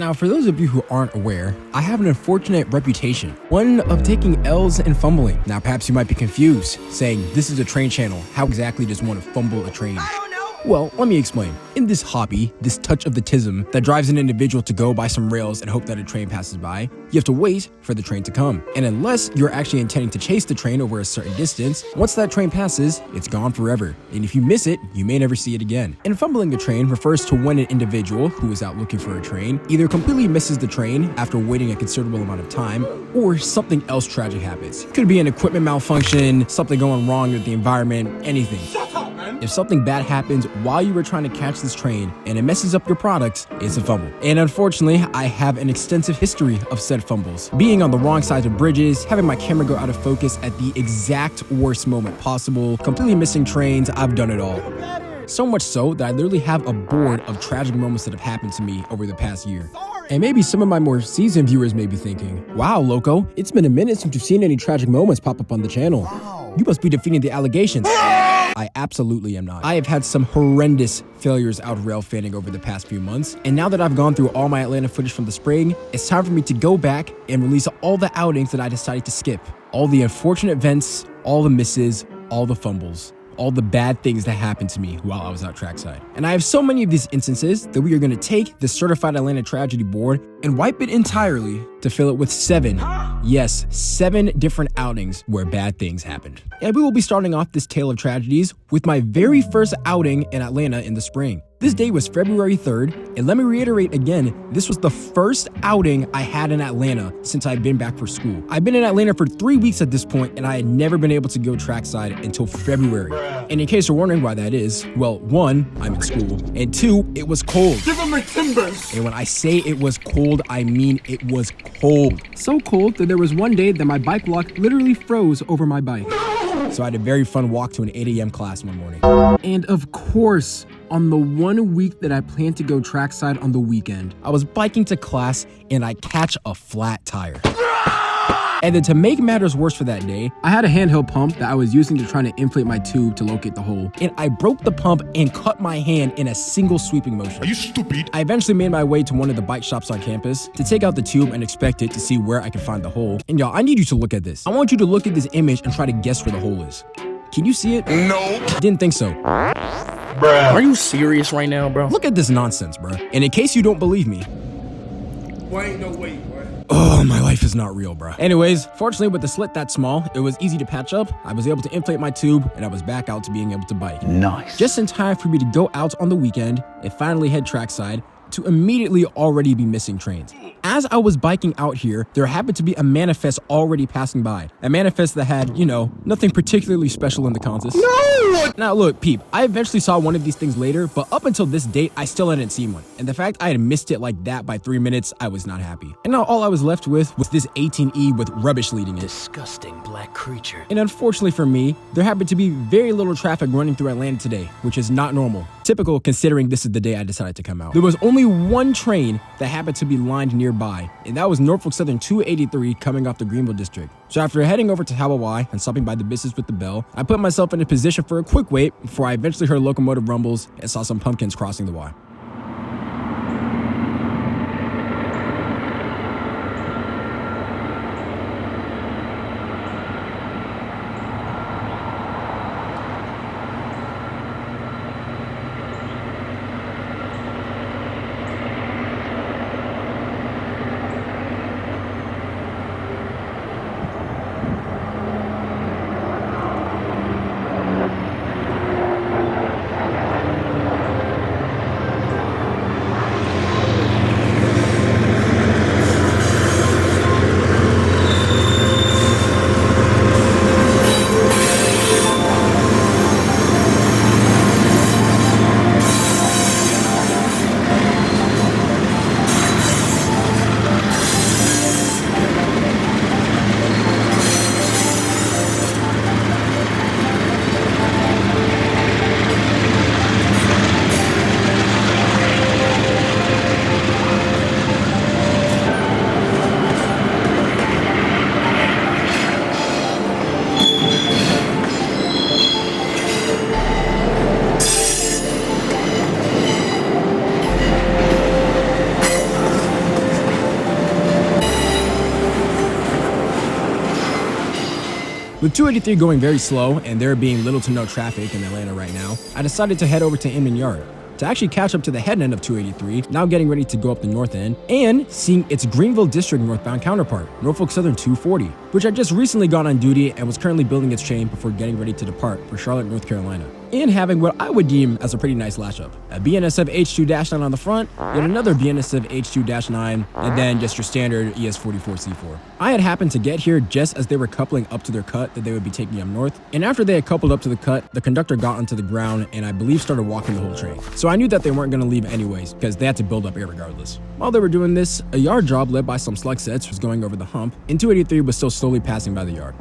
Now, for those of you who aren't aware, I have an unfortunate reputation, one of taking L's and fumbling. Now, perhaps you might be confused, saying, this is a train channel. How exactly does one fumble a train? Well, let me explain. In this hobby, this touch of the tism that drives an individual to go by some rails and hope that a train passes by, you have to wait for the train to come. And unless you're actually intending to chase the train over a certain distance, once that train passes, it's gone forever. And if you miss it, you may never see it again. And fumbling a train refers to when an individual who is out looking for a train either completely misses the train after waiting a considerable amount of time, or something else tragic happens. Could be an equipment malfunction, something going wrong with the environment, anything. If something bad happens while you were trying to catch this train and it messes up your product, it's a fumble. And unfortunately, I have an extensive history of said fumbles. Being on the wrong sides of bridges, having my camera go out of focus at the exact worst moment possible, completely missing trains, I've done it all. So much so that I literally have a board of tragic moments that have happened to me over the past year. And maybe some of my more seasoned viewers may be thinking, wow, Loco, it's been a minute since you've seen any tragic moments pop up on the channel. You must be defeating the allegations. I absolutely am not. I have had some horrendous failures out of railfanning over the past few months, and now that I've gone through all my Atlanta footage from the spring, it's time for me to go back and release all the outings that I decided to skip. All the unfortunate events, all the misses, all the fumbles, all the bad things that happened to me while I was out trackside. And I have so many of these instances that we are going to take the Certified Atlanta Tragedy board and wipe it entirely to fill it with 7 different outings where bad things happened. And we will be starting off this tale of tragedies with my very first outing in Atlanta in the spring. This day was February 3rd, and let me reiterate again, this was the first outing I had in Atlanta since I'd been back for school. I've been in Atlanta for 3 weeks at this point, and I had never been able to go trackside until February. And in case you're wondering why that is, well, 1, I'm in school, and 2, it was cold. Give them the timbers! And when I say it was cold, I mean it was cold. So cold that there was one day that my bike lock literally froze over my bike. So I had a very fun walk to an 8 a.m. class one morning. And of course, on the 1 week that I planned to go trackside on the weekend, I was biking to class and I catch a flat tire. And then to make matters worse for that day, I had a handheld pump that I was using to try to inflate my tube to locate the hole. And I broke the pump and cut my hand in a single sweeping motion. Are you stupid? I eventually made my way to one of the bike shops on campus to take out the tube and inspect it to see where I could find the hole. And y'all, I need you to look at this. I want you to look at this image and try to guess where the hole is. Can you see it? No. Didn't think so. Bruh. Are you serious right now, bro? Look at this nonsense, bro. And in case you don't believe me, Wait, no, wait, what? oh, my life is not real, bro. Anyways, fortunately with the slit that small, it was easy to patch up. I was able to inflate my tube and I was back out to being able to bike. Nice. Just in time for me to go out on the weekend and finally head trackside to immediately already be missing trains. As I was biking out here, there happened to be a manifest already passing by. A manifest that had, you know, nothing particularly special in the contest. No! Now look, peep, I eventually saw one of these things later, but up until this date, I still hadn't seen one. And the fact I had missed it like that by 3 minutes, I was not happy. And now all I was left with was this 18E with rubbish leading it. Disgusting black creature. And unfortunately for me, there happened to be very little traffic running through Atlanta today, which is not normal. Typical considering this is the day I decided to come out. There was only one train that happened to be lined nearby, and that was Norfolk Southern 283 coming off the Greenville district. So after heading over to Hawaii and stopping by the business with the bell, I put myself in a position for a quick wait before I eventually heard locomotive rumbles and saw some pumpkins crossing the Y. With 283 going very slow and there being little to no traffic in Atlanta right now, I decided to head over to Inman Yard to actually catch up to the head end of 283, now getting ready to go up the north end, and seeing its Greenville District northbound counterpart, Norfolk Southern 240, which had just recently gone on duty and was currently building its chain before getting ready to depart for Charlotte, North Carolina, and having what I would deem as a pretty nice lash up. A BNSF H2-9 on the front, yet another BNSF H2-9, and then just your standard ES44C4. I had happened to get here just as they were coupling up to their cut that they would be taking up north, and after they had coupled up to the cut, the conductor got onto the ground and I believe started walking the whole train. So I knew that they weren't going to leave anyways, because they had to build up air regardless. While they were doing this, a yard job led by some slug sets was going over the hump, and 283 was still slowly passing by the yard.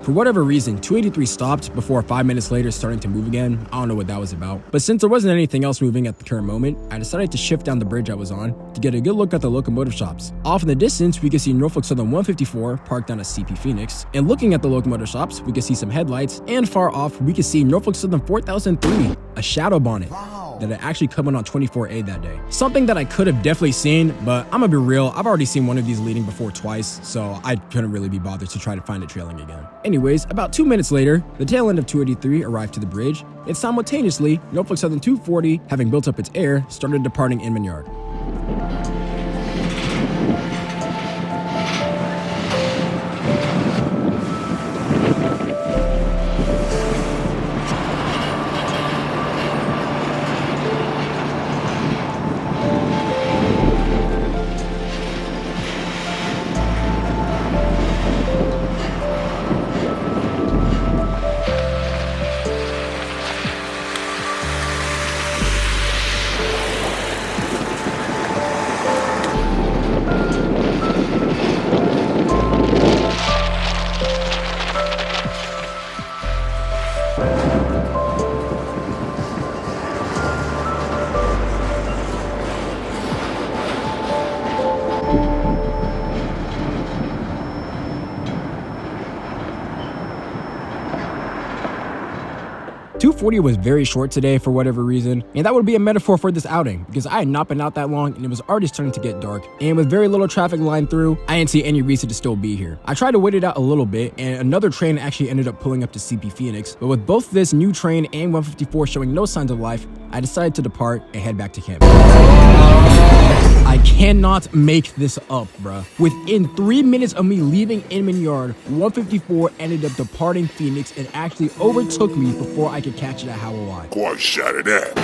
For whatever reason, 283 stopped before 5 minutes later starting to move again. I don't know what that was about. But since there wasn't anything else moving at the current moment, I decided to shift down the bridge I was on to get a good look at the locomotive shops. Off in the distance, we could see Norfolk Southern 154 parked down at CP Phoenix. And looking at the locomotive shops, we could see some headlights. And far off, we could see Norfolk Southern 4003, a shadow bonnet that had actually come in on 24A that day. Something that I could have definitely seen, but I'm gonna be real, I've already seen one of these leading before twice, so I couldn't really be bothered to try to find it trailing again. Anyways, about 2 minutes later, the tail end of 283 arrived to the bridge, and simultaneously, Norfolk Southern 240, having built up its air, started departing Inman Yard. .240 was very short today for whatever reason, and that would be a metaphor for this outing because I had not been out that long and it was already starting to get dark, and with very little traffic lined through, I didn't see any reason to still be here. I tried to wait it out a little bit, and another train actually ended up pulling up to CP Phoenix, but with both this new train and 154 showing no signs of life, I decided to depart and head back to camp. I cannot make this up, bruh. Within 3 minutes of me leaving Inman Yard, 154 ended up departing Phoenix and actually overtook me before I could catch it at awhile. Quite shot of that.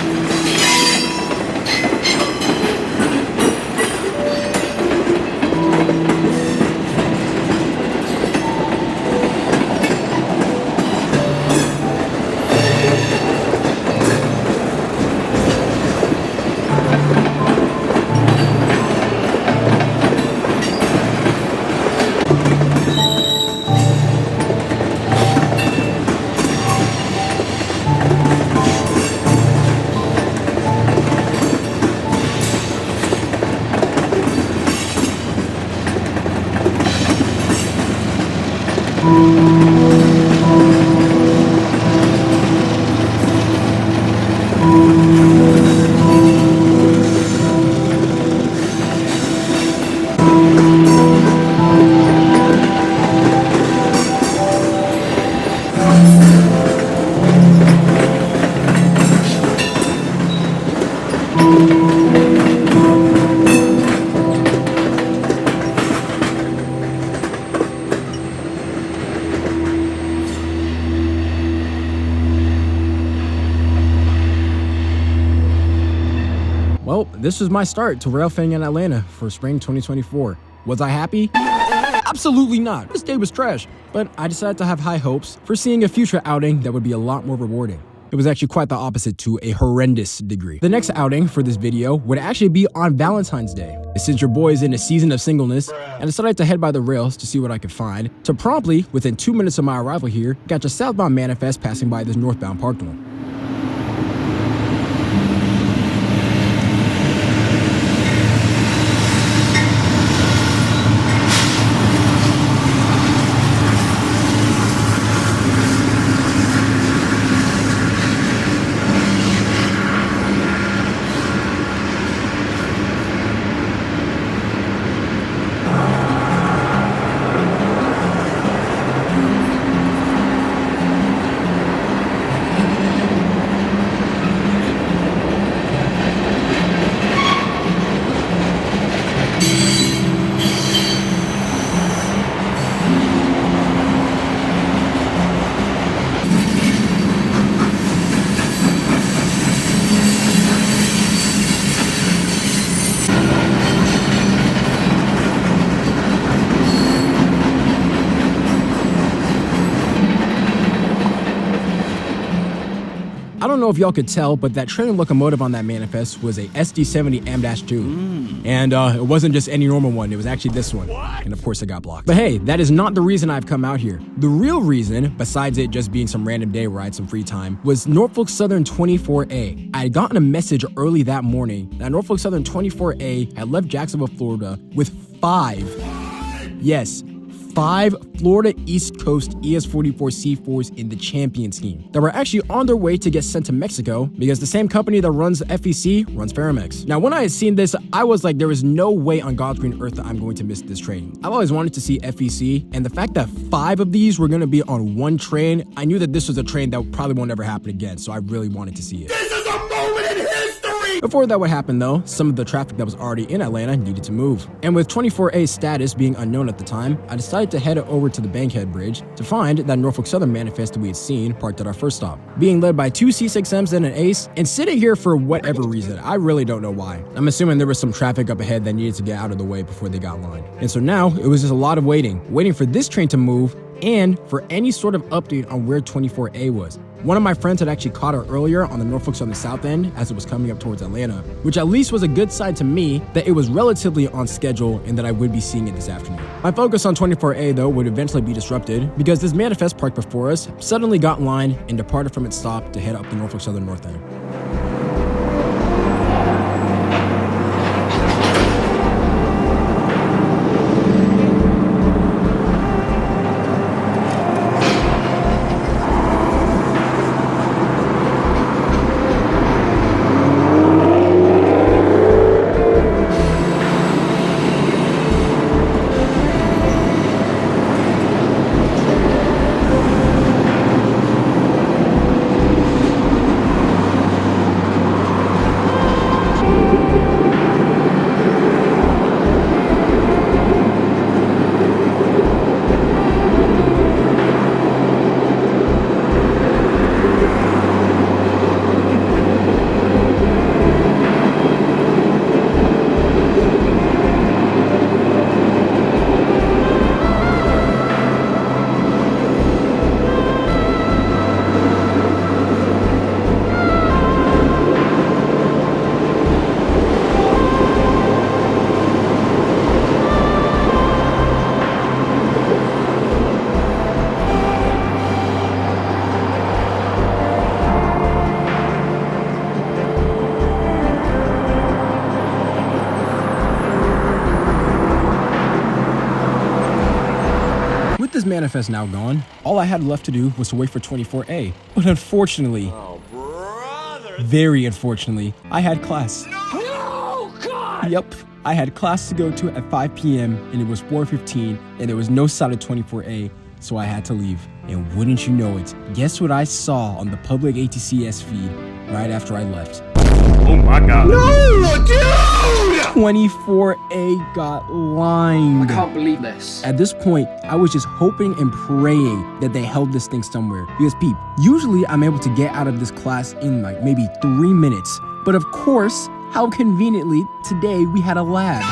Well, this was my start to Railfanning in Atlanta for spring 2024. Was I happy? Absolutely not. This day was trash. But I decided to have high hopes for seeing a future outing that would be a lot more rewarding. It was actually quite the opposite to a horrendous degree. The next outing for this video would actually be on Valentine's Day. Since your boy is in a season of singleness, I decided to head by the rails to see what I could find, to promptly, within 2 minutes of my arrival here, catch a southbound manifest passing by this northbound parked one. I don't know if y'all could tell, but that train locomotive on that manifest was a SD70 M-2. And it wasn't just any normal one, it was actually this one. And of course it got blocked. But hey, that is not the reason I've come out here. The real reason, besides it just being some random day where I had some free time, was Norfolk Southern 24A. I had gotten a message early that morning that Norfolk Southern 24A had left Jacksonville, Florida with 5 Florida East Coast ES-44C4s in the champion scheme that were actually on their way to get sent to Mexico because the same company that runs FEC runs Faramex. Now, when I had seen this, I was like, there is no way on God's green earth that I'm going to miss this train. I've always wanted to see FEC, and the fact that 5 of these were going to be on one train, I knew that this was a train that probably won't ever happen again, so I really wanted to see it. This is a moment in history! Before that would happen though, some of the traffic that was already in Atlanta needed to move. And with 24A's status being unknown at the time, I decided to head over to the Bankhead Bridge to find that Norfolk Southern manifest that we had seen parked at our first stop. Being led by 2 C6Ms and an Ace, and sitting here for whatever reason, I really don't know why. I'm assuming there was some traffic up ahead that needed to get out of the way before they got lined. And so now, it was just a lot of waiting for this train to move and for any sort of update on where 24A was. One of my friends had actually caught her earlier on the Norfolk Southern South End as it was coming up towards Atlanta, which at least was a good sign to me that it was relatively on schedule and that I would be seeing it this afternoon. My focus on 24A though would eventually be disrupted because this manifest parked before us suddenly got in line and departed from its stop to head up the Norfolk Southern North End. This manifest now gone, all I had left to do was to wait for 24A. But unfortunately, very unfortunately, I had class. No, God! Yep, I had class to go to at 5 p.m. and it was 4:15 and there was no sign of 24A, so I had to leave. And wouldn't you know it, guess what I saw on the public ATCS feed right after I left? Oh my God. No, dude! 24A got lined. I can't believe this. At this point, I was just hoping and praying that they held this thing somewhere. Because peep, usually I'm able to get out of this class in like maybe 3 minutes. But of course, how conveniently, today we had a lab.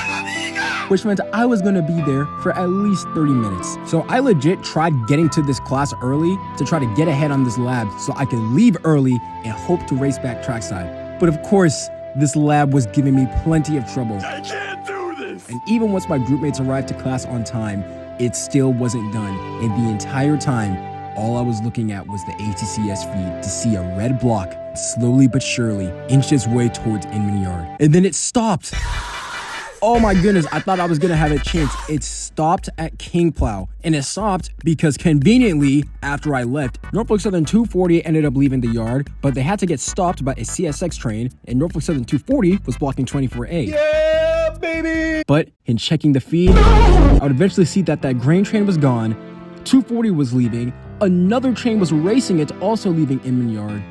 Which meant I was gonna be there for at least 30 minutes. So I legit tried getting to this class early to try to get ahead on this lab so I could leave early and hope to race back trackside. But of course, this lab was giving me plenty of trouble. I can't do this! And even once my groupmates arrived to class on time, it still wasn't done. And the entire time, all I was looking at was the ATCS feed to see a red block slowly but surely inch its way towards Inman Yard. And then it stopped. Oh my goodness, I thought I was gonna have a chance. It stopped at King Plow. And it stopped because conveniently, after I left, Norfolk Southern 240 ended up leaving the yard, but they had to get stopped by a CSX train, and Norfolk Southern 240 was blocking 24A. Yeah, baby! But in checking the feed, I would eventually see that that grain train was gone, 240 was leaving, another train was racing it, also leaving Inman Yard,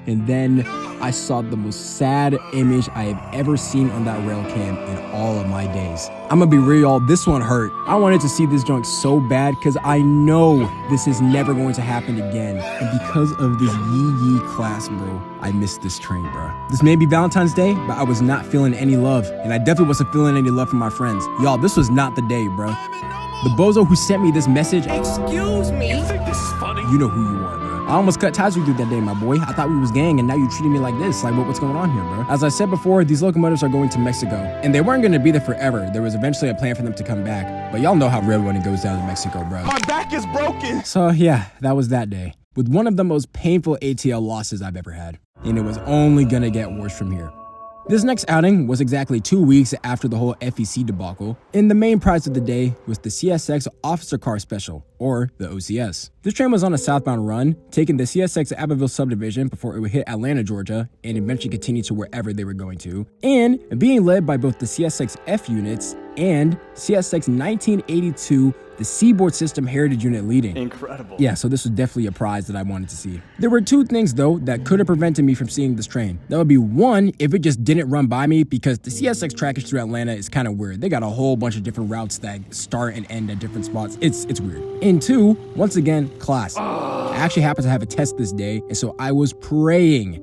and then I saw the most sad image I have ever seen on that rail cam in all of my days. I'm gonna be real, y'all, this one hurt. I wanted to see this junk so bad because I know this is never going to happen again. And because of this yee class, bro, I missed this train, bro. This may be Valentine's Day, but I was not feeling any love. And I definitely wasn't feeling any love from my friends. Y'all, this was not the day, bro. The bozo who sent me this message, Excuse me? You think this is funny? you know who you are, bro. I almost cut ties with you that day, my boy. I thought we was gang, and now you treating me like this. Like, what's going on here, bro? As I said before, these locomotives are going to Mexico, and they weren't going to be there forever. There was eventually a plan for them to come back, but y'all know how railroading goes down in Mexico, bro. My back is broken. So yeah, that was that day, with one of the most painful ATL losses I've ever had, and it was only gonna get worse from here. This next outing was exactly 2 weeks after the whole FEC debacle, and the main prize of the day was the CSX Officer Car Special, or the OCS. This train was on a southbound run, taking the CSX Abbeville subdivision before it would hit Atlanta, Georgia, and eventually continue to wherever they were going to, and being led by both the CSX F units and CSX 1982, the Seaboard System Heritage Unit leading. Incredible. Yeah, so this was definitely a prize that I wanted to see. There were two things, though, that could have prevented me from seeing this train. That would be one, if it just didn't run by me, because the CSX trackage through Atlanta is kind of weird. They got a whole bunch of different routes that start and end at different spots. It's weird. And two, once again, class. I actually happened to have a test this day, and so I was praying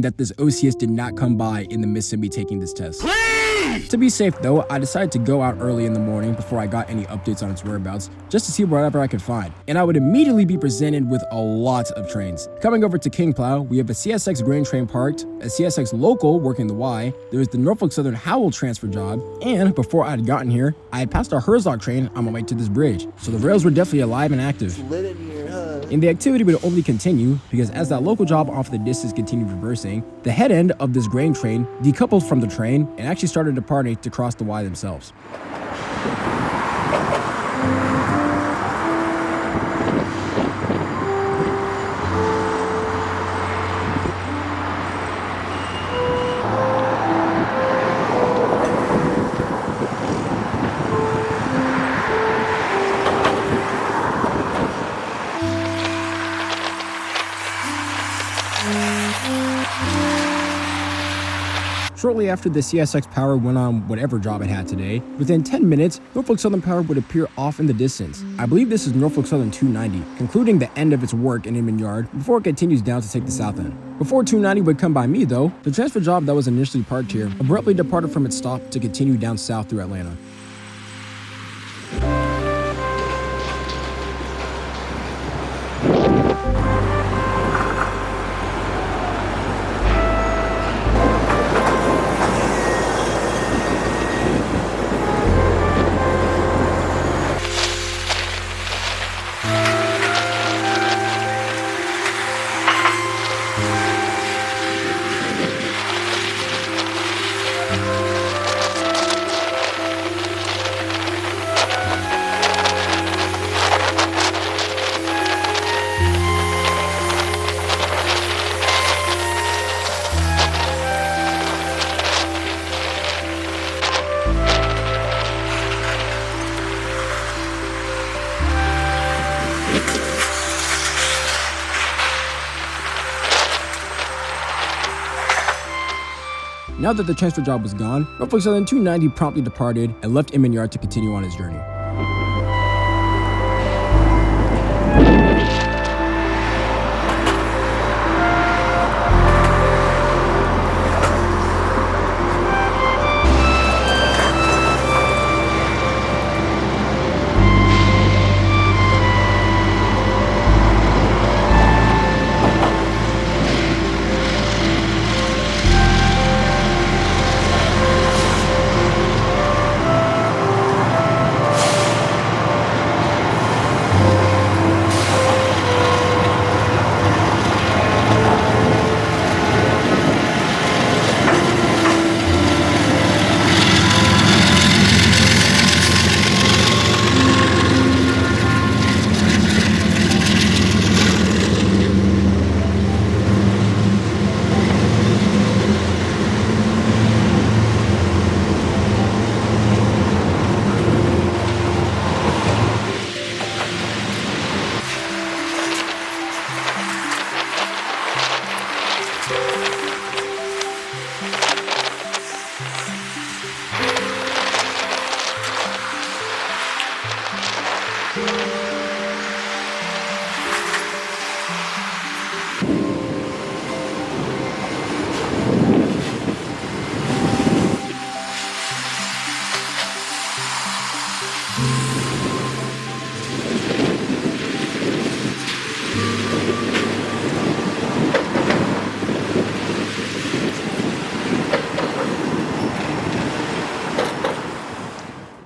that this OCS did not come by in the midst of me taking this test. Please! To be safe though, I decided to go out early in the morning before I got any updates on its whereabouts, just to see whatever I could find. And I would immediately be presented with a lot of trains. Coming over to King Plow, we have a CSX grain train parked, a CSX local working the Y, there was the Norfolk Southern Howell transfer job, and before I had gotten here, I had passed a Herzog train on my way to this bridge. So the rails were definitely alive and active. And the activity would only continue because as that local job off the distance continued reversing, the head end of this grain train decoupled from the train and actually started departing to cross the Y themselves. Shortly after the CSX Power went on whatever job it had today, within 10 minutes, Norfolk Southern Power would appear off in the distance. I believe this is Norfolk Southern 290, concluding the end of its work in Inman Yard before it continues down to take the south end. Before 290 would come by me though, the transfer job that was initially parked here abruptly departed from its stop to continue down south through Atlanta. Now that the transfer job was gone, Norfolk Southern 290 promptly departed and left Inman Yard to continue on his journey.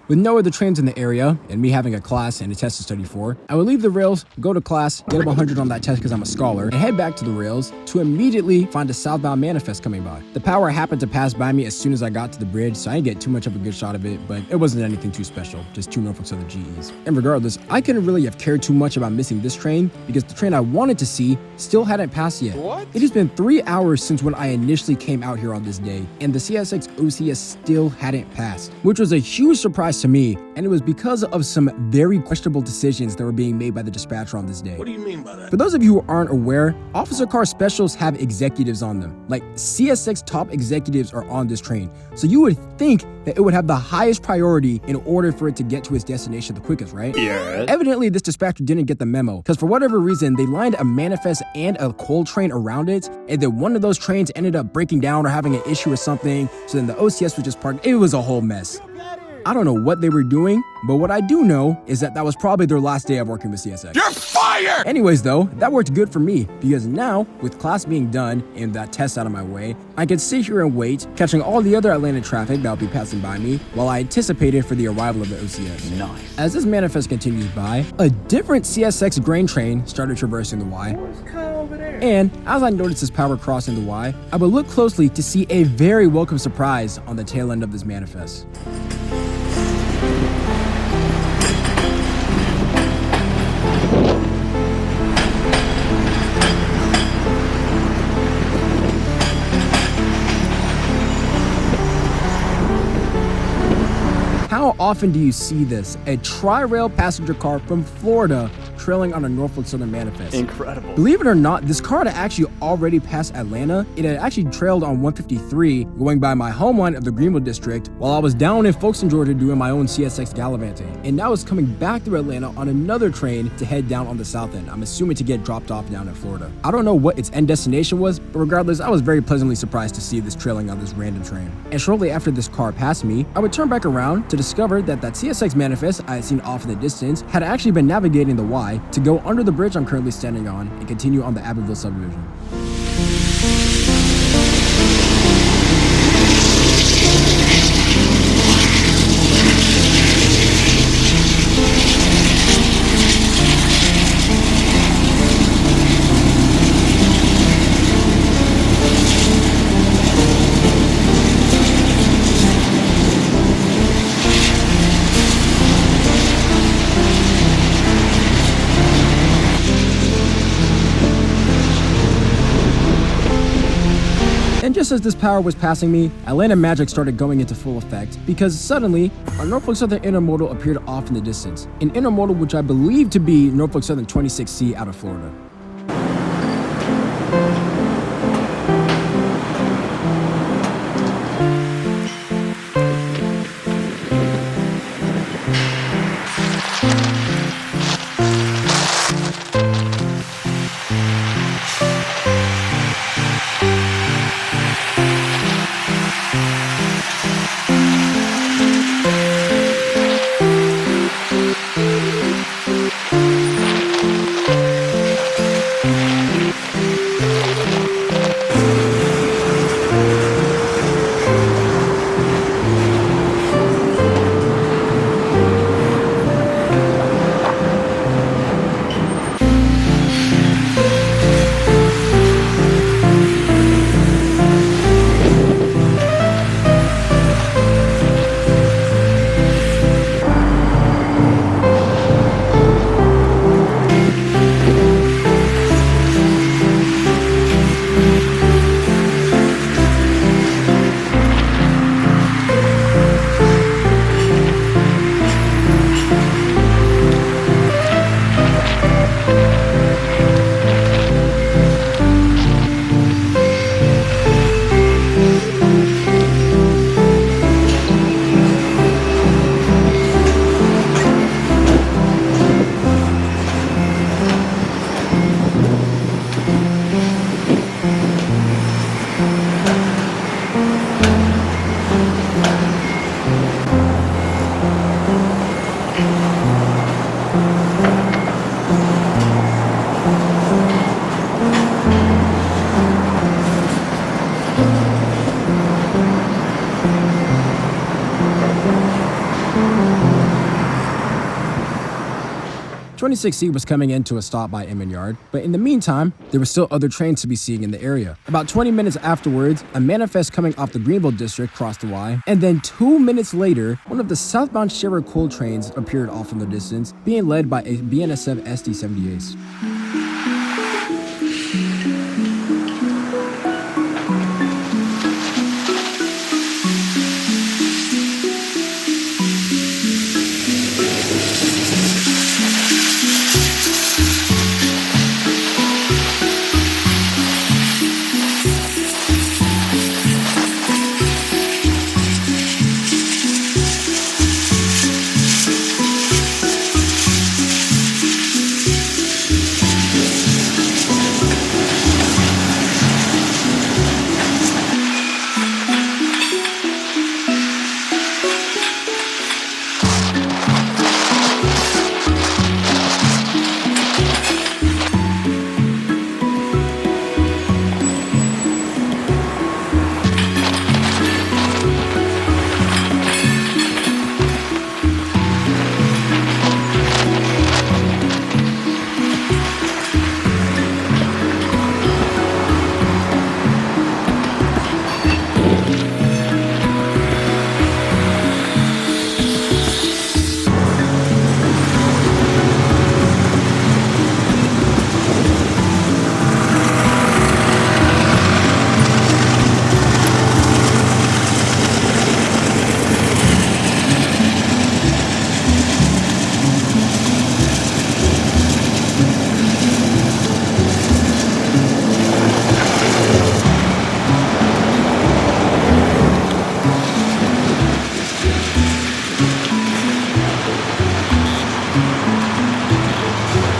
With no other trains in the area, and me having a class and a test to study for, I would leave the rails, go to class, get a 100 on that test because I'm a scholar, and head back to the rails to immediately find a southbound manifest coming by. The power happened to pass by me as soon as I got to the bridge, so I didn't get too much of a good shot of it, but it wasn't anything too special, just 2 Norfolk Southern GEs. And regardless, I couldn't really have cared too much about missing this train because the train I wanted to see still hadn't passed yet. What? It has been 3 hours since when I initially came out here on this day, and the CSX OCS still hadn't passed, which was a huge surprise to me, and it was because of some very questionable decisions that were being made by the dispatcher on this day. What do you mean by that? For those of you who aren't aware, officer car specials have executives on them. Like, CSX top executives are on this train, so you would think that it would have the highest priority in order for it to get to its destination the quickest, right? Yeah. Evidently, this dispatcher didn't get the memo, because for whatever reason, they lined a manifest and a coal train around it, and then one of those trains ended up breaking down or having an issue or something, so then the OCS was just parked. It was a whole mess. I don't know what they were doing, but what I do know is that that was probably their last day of working with CSX. You're fired! Anyways though, that worked good for me, because now, with class being done and that test out of my way, I could sit here and wait, catching all the other Atlanta traffic that would be passing by me, while I anticipated for the arrival of the OCS. Nice. As this manifest continues by, a different CSX grain train started traversing the Y. And as I noticed this power crossing the Y, I would look closely to see a very welcome surprise on the tail end of this manifest. How often do you see this? A tri-rail passenger car from Florida trailing on a Norfolk Southern manifest. Incredible. Believe it or not, this car had actually already passed Atlanta. It had actually trailed on 153, going by my home line of the Greenville district, while I was down in Folkestone, Georgia, doing my own CSX gallivanting. And now it's coming back through Atlanta on another train to head down on the south end. I'm assuming to get dropped off down in Florida. I don't know what its end destination was, but regardless, I was very pleasantly surprised to see this trailing on this random train. And shortly after this car passed me, I would turn back around to discover that CSX manifest I had seen off in the distance had actually been navigating the Y to go under the bridge I'm currently standing on and continue on the Abbeville subdivision. And just as this power was passing me, Atlanta magic started going into full effect because suddenly, our Norfolk Southern intermodal appeared off in the distance. An intermodal which I believe to be Norfolk Southern 26C out of Florida. 26C was coming into a stop by Inman Yard, but in the meantime, there were still other trains to be seen in the area. About 20 minutes afterwards, a manifest coming off the Greenville district crossed the Y, and then 2 minutes later, one of the southbound Sherwood coal trains appeared off in the distance, being led by a BNSF SD-78s.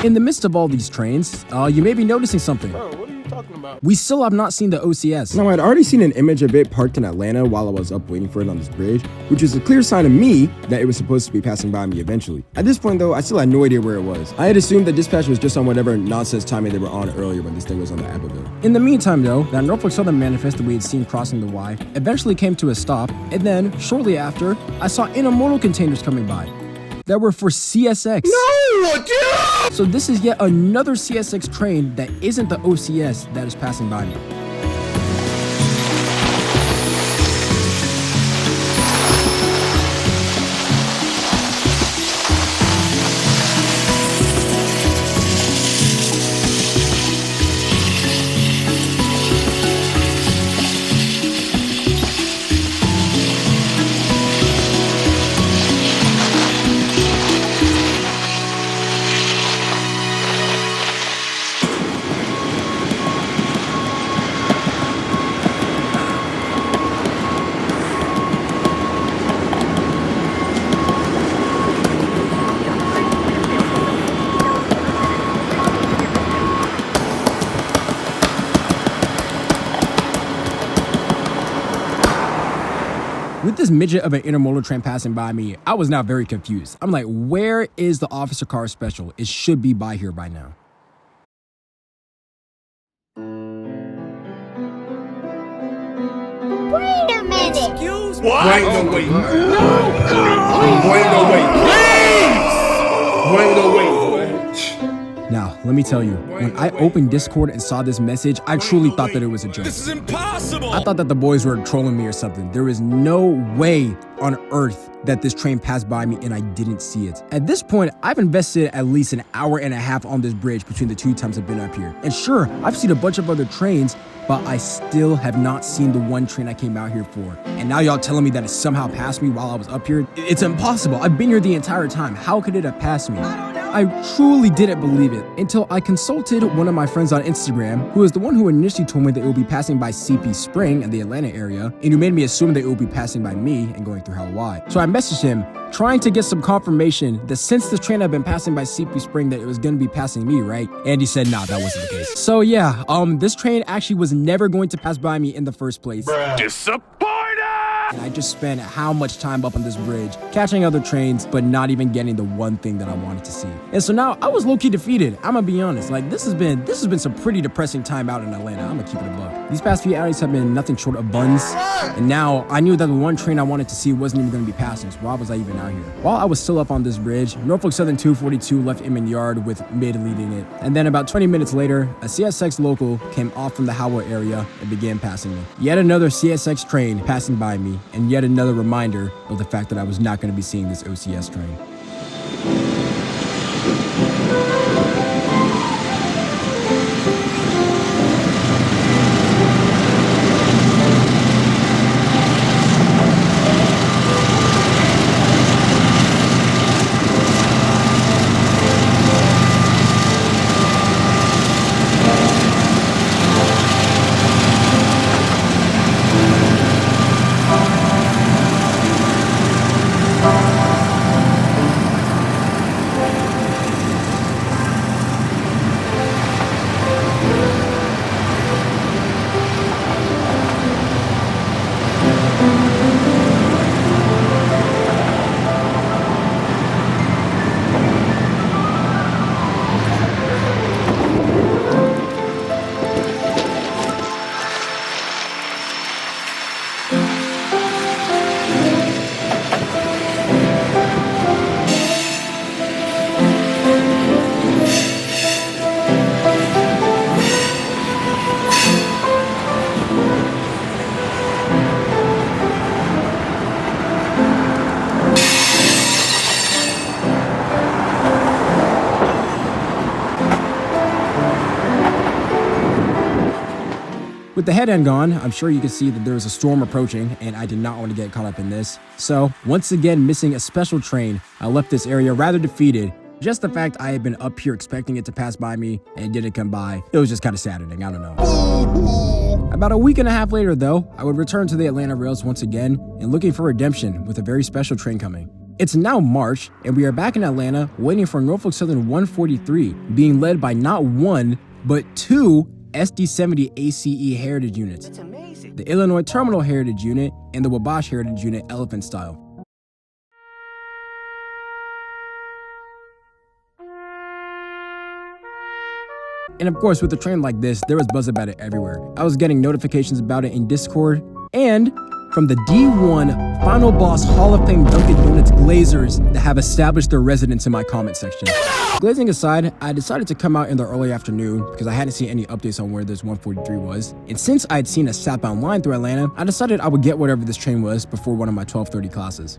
In the midst of all these trains, you may be noticing something. Bro, what are you talking about? We still have not seen the OCS. Now, I'd already seen an image of it parked in Atlanta while I was up waiting for it on this bridge, which is a clear sign to me that it was supposed to be passing by me eventually. At this point, though, I still had no idea where it was. I had assumed that dispatch was just on whatever nonsense timing they were on earlier when this thing was on the Abbeville. In the meantime, though, that Norfolk Southern manifest that we had seen crossing the Y eventually came to a stop, and then, shortly after, I saw intermodal containers coming by that were for CSX. No, dude! So this is yet another CSX train that isn't the OCS that is passing by me. With this midget of an intermodal train passing by me, I was now very confused. I'm like, where is the officer car special? It should be by here by now. Wait a minute! Excuse me? What? Wait, no, wait. Wait, no, wait. Please! Wait, no, wait. Now, let me tell you, when I opened Discord and saw this message, I truly thought that it was a joke. This is impossible! I thought that the boys were trolling me or something. There is no way on earth that this train passed by me and I didn't see it. At this point, I've invested at least an hour and a half on this bridge between the 2 times I've been up here. And sure, I've seen a bunch of other trains, but I still have not seen the one train I came out here for. And now y'all telling me that it somehow passed me while I was up here? It's impossible. I've been here the entire time. How could it have passed me? I truly didn't believe it until I consulted one of my friends on Instagram, who is the one who initially told me that it would be passing by CP Spring in the Atlanta area, and who made me assume that it would be passing by me and going through Hawaii. So I messaged him, trying to get some confirmation that since this train had been passing by CP Spring that it was gonna be passing me, right? And he said, nah, that wasn't the case. So yeah, this train actually was never going to pass by me in the first place. Disappointed! And I just spent how much time up on this bridge, catching other trains, but not even getting the one thing that I wanted to see. And so now I was low-key defeated. I'm gonna be honest. Like, this has been some pretty depressing time out in Atlanta. I'm gonna keep it a buck. These past few outings have been nothing short of buns. And now I knew that the one train I wanted to see wasn't even gonna be passing, so why was I even out here? While I was still up on this bridge, Norfolk Southern 242 left Inman Yard with mid leading it. And then about 20 minutes later, a CSX local came off from the Howell area and began passing me. Yet another CSX train passing by me, and yet another reminder of the fact that I was not going to be seeing this OCS train. With the head end gone, I'm sure you can see that there is a storm approaching, and I did not want to get caught up in this. So, once again missing a special train, I left this area rather defeated. Just the fact I had been up here expecting it to pass by me and it didn't come by, it was just kind of saddening, I don't know. About a week and a half later though, I would return to the Atlanta rails once again and looking for redemption with a very special train coming. It's now March, and we are back in Atlanta waiting for Norfolk Southern 143, being led by not one, but two SD70 ACE Heritage units. That's amazing. The Illinois Terminal Heritage Unit and the Wabash Heritage Unit Elephant Style. And of course, with a train like this, there was buzz about it everywhere. I was getting notifications about it in Discord and from the D1 Final Boss Hall of Fame Dunkin' Donuts Glazers that have established their residence in my comment section. Glazing aside, I decided to come out in the early afternoon because I hadn't seen any updates on where this 143 was. And since I had seen a southbound line through Atlanta, I decided I would get whatever this train was before one of my 12:30 classes.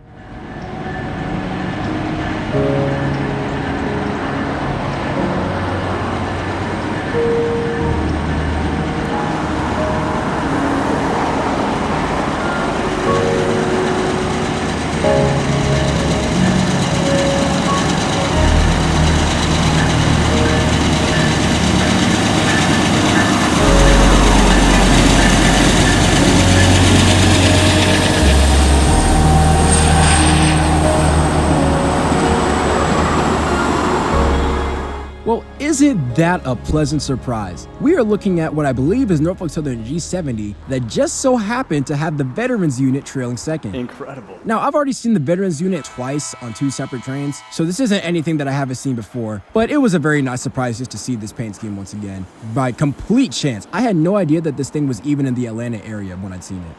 Well, isn't that a pleasant surprise? We are looking at what I believe is Norfolk Southern G70 that just so happened to have the Veterans Unit trailing second. Incredible. Now, I've already seen the Veterans Unit twice on two separate trains, so this isn't anything that I haven't seen before, but it was a very nice surprise just to see this paint scheme once again. By complete chance, I had no idea that this thing was even in the Atlanta area when I'd seen it.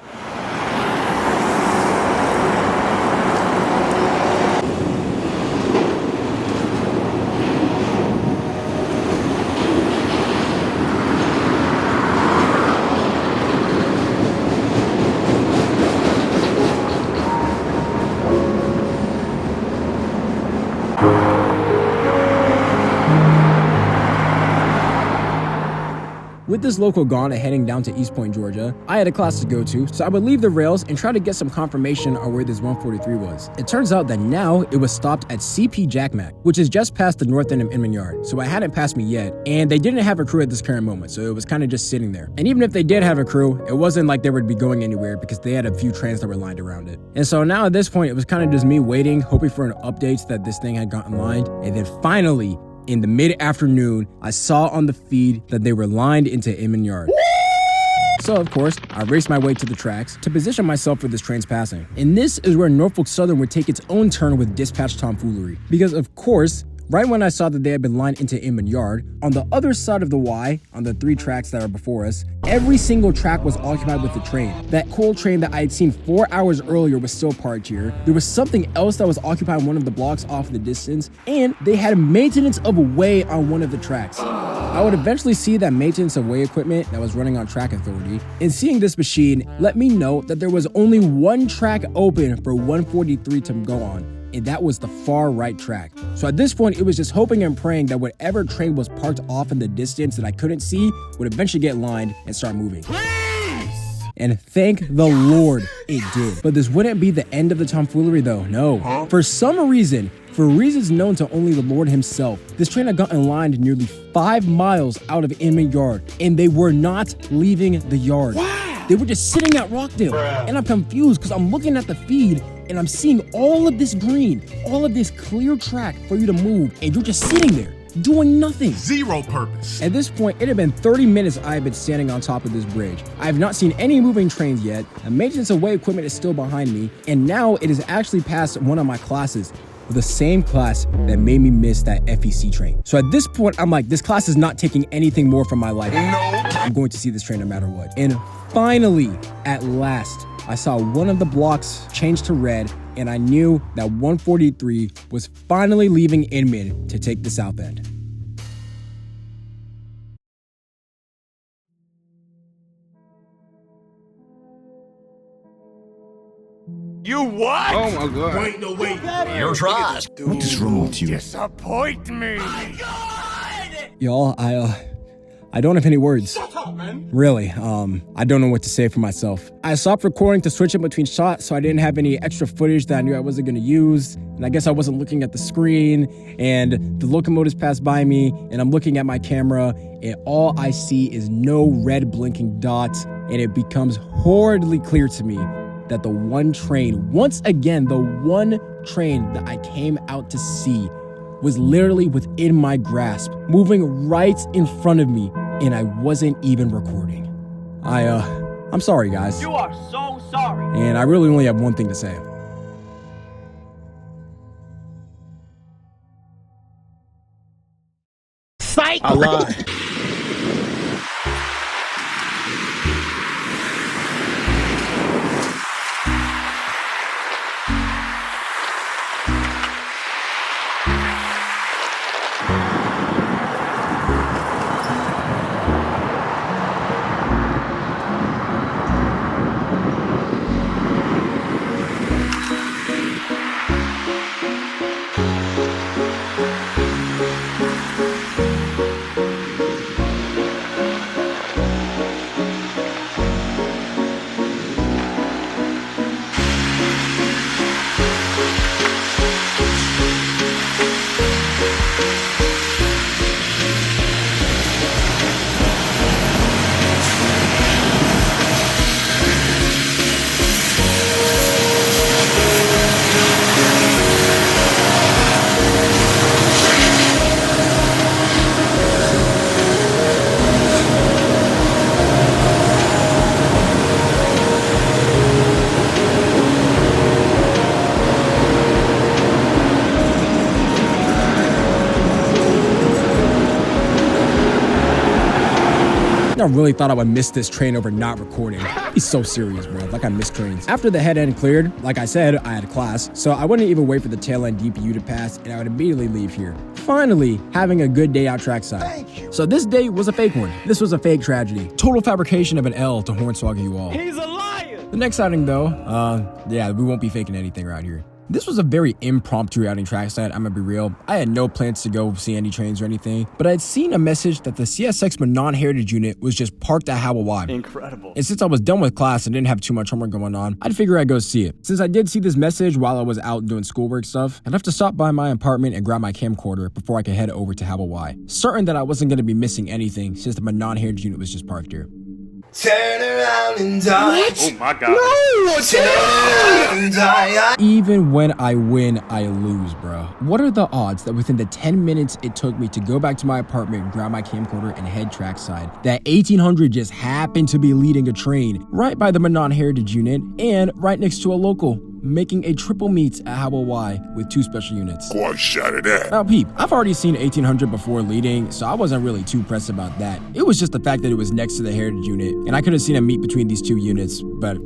With this local gone and heading down to East Point, Georgia, I had a class to go to, so I would leave the rails and try to get some confirmation on where this 143 was. It turns out that now it was stopped at CP Jackmack, which is just past the north end of Inman Yard, so it hadn't passed me yet, and they didn't have a crew at this current moment, so it was kind of just sitting there. And even if they did have a crew, it wasn't like they would be going anywhere because they had a few trains that were lined around it. And so now at this point, it was kind of just me waiting, hoping for an update that this thing had gotten lined, and then finally, in the mid-afternoon, I saw on the feed that they were lined into Inman Yard. So of course, I raced my way to the tracks to position myself for this train's passing. And this is where Norfolk Southern would take its own turn with dispatch tomfoolery. Because of course, right when I saw that they had been lined into Inman Yard, on the other side of the Y, on the 3 tracks that are before us, every single track was occupied with the train. That coal train that I had seen 4 hours earlier was still parked here. There was something else that was occupying one of the blocks off in the distance, and they had maintenance of a way on one of the tracks. I would eventually see that maintenance of way equipment that was running on Track Authority, and seeing this machine let me know that there was only one track open for 143 to go on, and that was the far right track. So at this point, it was just hoping and praying that whatever train was parked off in the distance that I couldn't see would eventually get lined and start moving. And thank the Lord it did. But this wouldn't be the end of the tomfoolery though, no. For some reason, for reasons known to only the Lord himself, this train had gotten lined nearly 5 miles out of Inman Yard, and they were not leaving the yard. They were just sitting at Rockdale. And I'm confused because I'm looking at the feed and I'm seeing all of this green, all of this clear track for you to move, and you're just sitting there doing nothing. Zero purpose. At this point, it had been 30 minutes I had been standing on top of this bridge. I have not seen any moving trains yet. The maintenance of way equipment is still behind me, and now it is actually past one of my classes, the same class that made me miss that FEC train. So at this point, I'm like, this class is not taking anything more from my life. I'm going to see this train no matter what. And finally, at last, I saw one of the blocks change to red, and I knew that 143 was finally leaving Inman to take the south end. You what? Oh my god. Wait, no, wait. Your trust. What is wrong with you? Disappoint me. Y'all, I don't have any words. Shut up, man. Really, I don't know what to say for myself. I stopped recording to switch it between shots so I didn't have any extra footage that I knew I wasn't gonna use. And I guess I wasn't looking at the screen, and the locomotives passed by me, and I'm looking at my camera, and all I see is no red blinking dots, and it becomes horridly clear to me that the one train, once again, the one train that I came out to see was literally within my grasp, moving right in front of me, and I wasn't even recording. I'm sorry, guys. You are so sorry. And I really only have one thing to say. I lied. I really thought I would miss this train over not recording. He's so serious, bro. Like I miss trains. After the head end cleared, like I said, I had class, so I wouldn't even wait for the tail end DPU to pass, and I would immediately leave here. Finally, having a good day out trackside. So this day was a fake one. This was a fake tragedy. Total fabrication of an L to hornswoggle you all. He's a liar. The next outing though, yeah, we won't be faking anything around here. This was a very impromptu outing trackside, I'm gonna be real. I had no plans to go see any trains or anything, but I had seen a message that the CSX Manon Heritage Unit was just parked at Hawawad. Incredible. And since I was done with class and didn't have too much homework going on, I'd figure I'd go see it. Since I did see this message while I was out doing schoolwork stuff, I'd have to stop by my apartment and grab my camcorder before I could head over to Hawawad, certain that I wasn't gonna be missing anything since the Manon Heritage Unit was just parked here. Turn around and die. Oh my god. Turn around and die. Even when I win, I lose, bro. What are the odds that within the 10 minutes it took me to go back to my apartment, grab my camcorder, and head trackside, that 1800 just happened to be leading a train right by the Manon Heritage Unit and right next to a local, making a triple meet at Hawaii with 2 special units. Quite shot of that. Now, peep, I've already seen 1800 before leading, so I wasn't really too pressed about that. It was just the fact that it was next to the Heritage Unit, and I could have seen a meet between these 2 units, but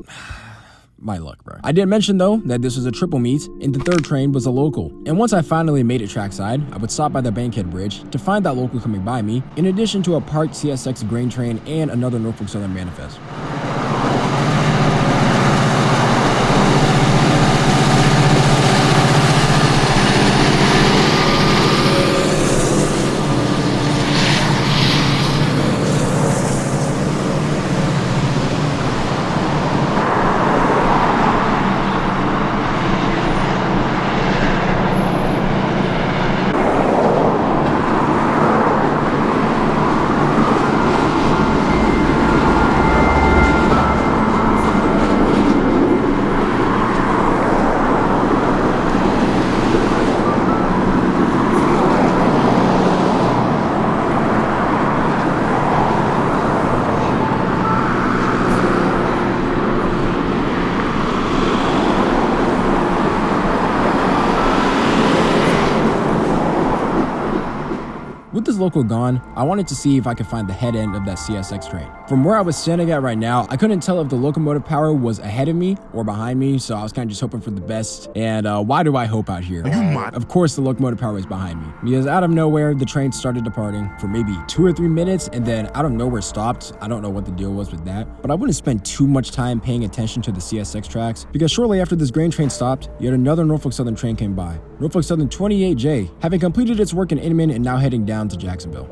my luck, bro. I did mention, though, that this was a triple meet, and the 3rd train was a local. And once I finally made it trackside, I would stop by the Bankhead Bridge to find that local coming by me, in addition to a parked CSX grain train and another Norfolk Southern manifest. With this local gone, I wanted to see if I could find the head end of that CSX train. From where I was standing at right now, I couldn't tell if the locomotive power was ahead of me or behind me, so I was kind of just hoping for the best. And why do I hope out here? Of course, the locomotive power was behind me, because out of nowhere, the train started departing for maybe 2 or 3 minutes, and then out of nowhere stopped. I don't know what the deal was with that, but I wouldn't spend too much time paying attention to the CSX tracks, because shortly after this grain train stopped, yet another Norfolk Southern train came by. Norfolk Southern 28J, having completed its work in Inman and now heading down to Jacksonville.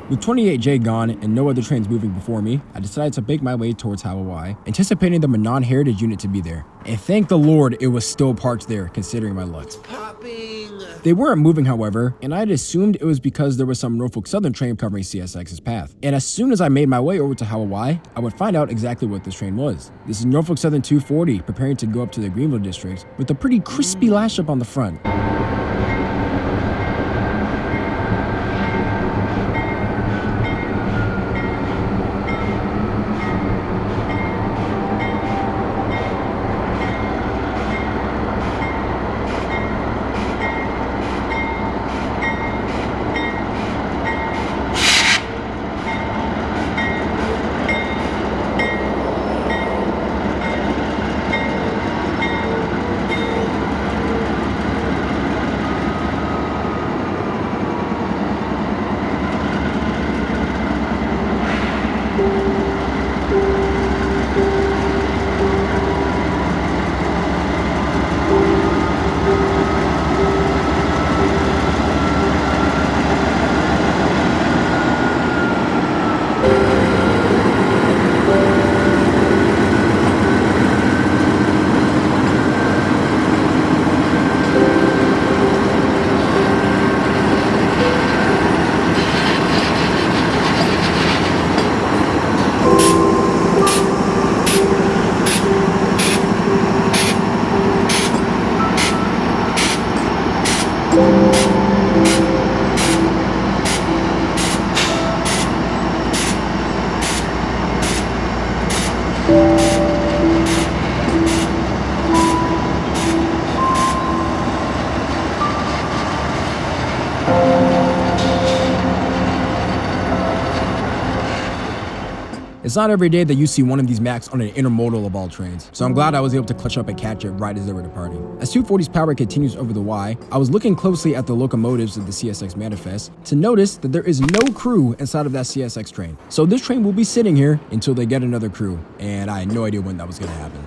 With 28J gone and no other trains moving before me, I decided to make my way towards Hawaii, anticipating the Manon Heritage Unit to be there. And thank the Lord it was still parked there, considering my luck. They weren't moving, however, and I had assumed it was because there was some Norfolk Southern train covering CSX's path. And as soon as I made my way over to Hawaii, I would find out exactly what this train was. This is Norfolk Southern 240, preparing to go up to the Greenville district with a pretty crispy lash up on the front. It's not every day that you see one of these Macs on an intermodal of all trains, so I'm glad I was able to clutch up and catch it right as they were departing. As 240's power continues over the Y, I was looking closely at the locomotives of the CSX manifest to notice that there is no crew inside of that CSX train. So this train will be sitting here until they get another crew, and I had no idea when that was going to happen.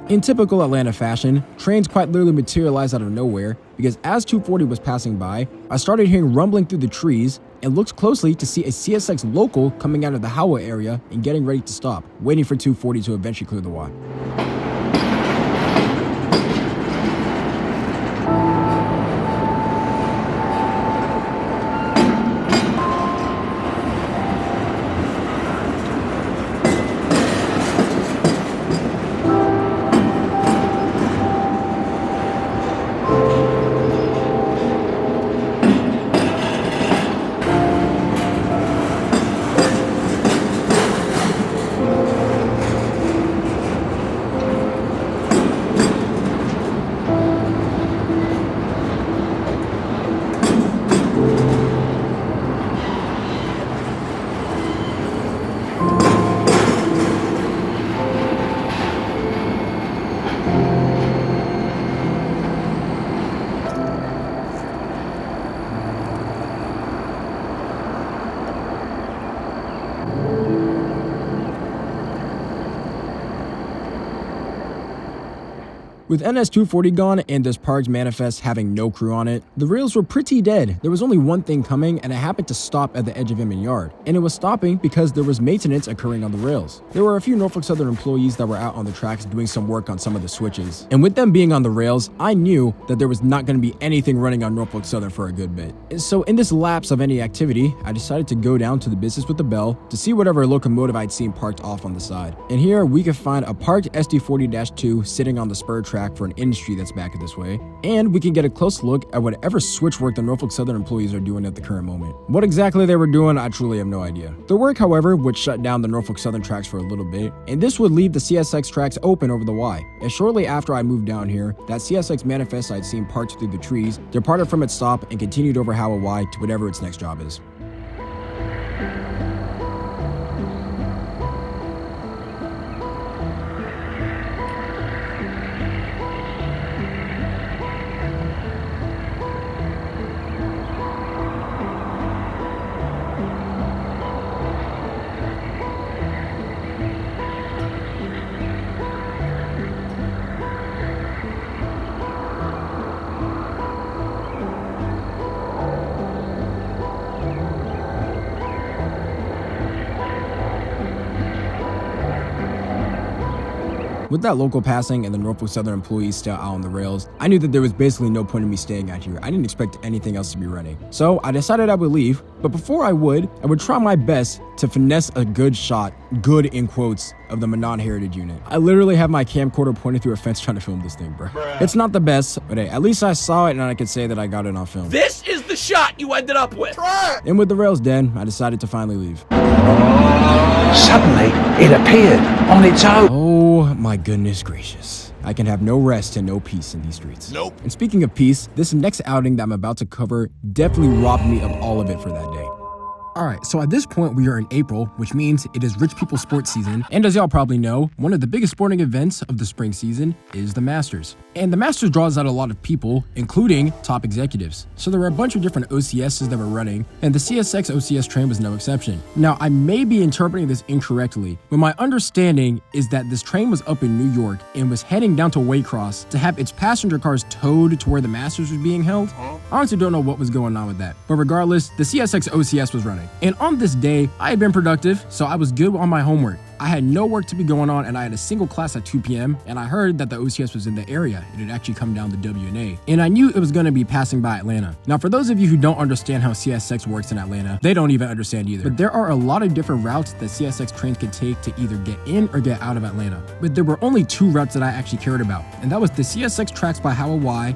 In typical Atlanta fashion, trains quite literally materialized out of nowhere because as 240 was passing by, I started hearing rumbling through the trees and looked closely to see a CSX local coming out of the Howell area and getting ready to stop, waiting for 240 to eventually clear the Y. With NS240 gone and this Pargs manifest having no crew on it, the rails were pretty dead. There was only one thing coming, and it happened to stop at the edge of Inman Yard. And it was stopping because there was maintenance occurring on the rails. There were a few Norfolk Southern employees that were out on the tracks doing some work on some of the switches. And with them being on the rails, I knew that there was not going to be anything running on Norfolk Southern for a good bit. And so in this lapse of any activity, I decided to go down to the business with the bell to see whatever locomotive I'd seen parked off on the side. And here we could find a parked SD40-2 sitting on the spur track for an industry that's back this way, and we can get a close look at whatever switch work the Norfolk Southern employees are doing at the current moment. What exactly they were doing, I truly have no idea. The work, however, would shut down the Norfolk Southern tracks for a little bit, and this would leave the CSX tracks open over the Y. And shortly after I moved down here, that CSX manifest I'd seen parked through the trees departed from its stop and continued over Howell Y to whatever its next job is. With that local passing and the Norfolk Southern employees still out on the rails, I knew that there was basically no point in me staying out here. I didn't expect anything else to be running. So I decided I would leave, but before I would try my best to finesse a good shot, good in quotes, of the Manon Heritage unit. I literally have my camcorder pointed through a fence trying to film this thing, bro. It's not the best, but hey, at least I saw it and I could say that I got it on film. This is the shot you ended up with. And with the rails dead, I decided to finally leave. Suddenly, it appeared on its own. Oh my goodness gracious. I can have no rest and no peace in these streets. Nope. And speaking of peace, this next outing that I'm about to cover definitely robbed me of all of it for that day. Alright, so at this point we are in April, which means it is rich people sports season, and as y'all probably know, one of the biggest sporting events of the spring season is the Masters. And the Masters draws out a lot of people, including top executives. So there were a bunch of different OCSs that were running, and the CSX OCS train was no exception. Now, I may be interpreting this incorrectly, but my understanding is that this train was up in New York and was heading down to Waycross to have its passenger cars towed to where the Masters was being held. I honestly don't know what was going on with that, but regardless, the CSX OCS was running. And on this day, I had been productive, so I was good on my homework. I had no work to be going on, and I had a single class at 2 p.m., and I heard that the OCS was in the area. It had actually come down the WNA, and I knew it was going to be passing by Atlanta. Now, for those of you who don't understand how CSX works in Atlanta, they don't even understand either. But there are a lot of different routes that CSX trains can take to either get in or get out of Atlanta. But there were only 2 routes that I actually cared about, and that was the CSX tracks by Howell Y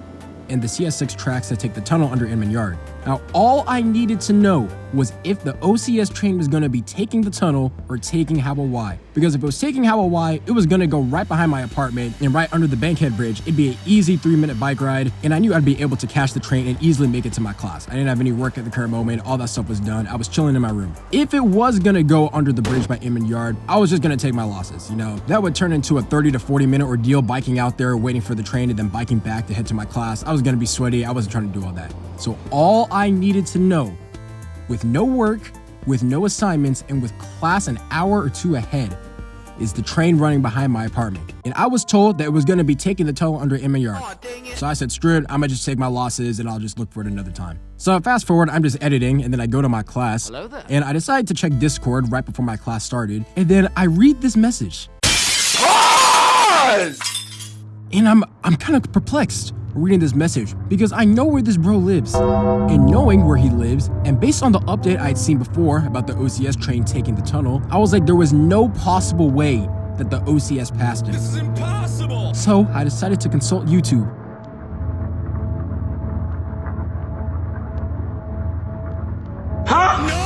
and the CSX tracks that take the tunnel under Inman Yard. Now, all I needed to know was if the OCS train was going to be taking the tunnel or taking Hawaii. Because if it was taking Hawaii, it was going to go right behind my apartment and right under the Bankhead Bridge. It'd be an easy 3-minute bike ride, and I knew I'd be able to catch the train and easily make it to my class. I didn't have any work at the current moment. All that stuff was done. I was chilling in my room. If it was going to go under the bridge by Inman Yard, I was just going to take my losses. You know, that would turn into a 30 to 40 minute ordeal biking out there, waiting for the train and then biking back to head to my class. I was going to be sweaty. I wasn't trying to do all that. So all I needed to know, with no work, with no assignments, and with class an hour or two ahead, is the train running behind my apartment. And I was told that it was gonna be taking the tunnel under Inman Yard. So I said, screw it, I'm gonna just take my losses and I'll just look for it another time. So fast forward, I'm just editing and then I go to my class. And I decide to check Discord right before my class started. And then I read this message. And I'm kind of perplexed reading this message because I know where this bro lives. And knowing where he lives, and based on the update I had seen before about the OCS train taking the tunnel, I was like, there was no possible way that the OCS passed him. This is impossible! So I decided to consult YouTube. Huh? No!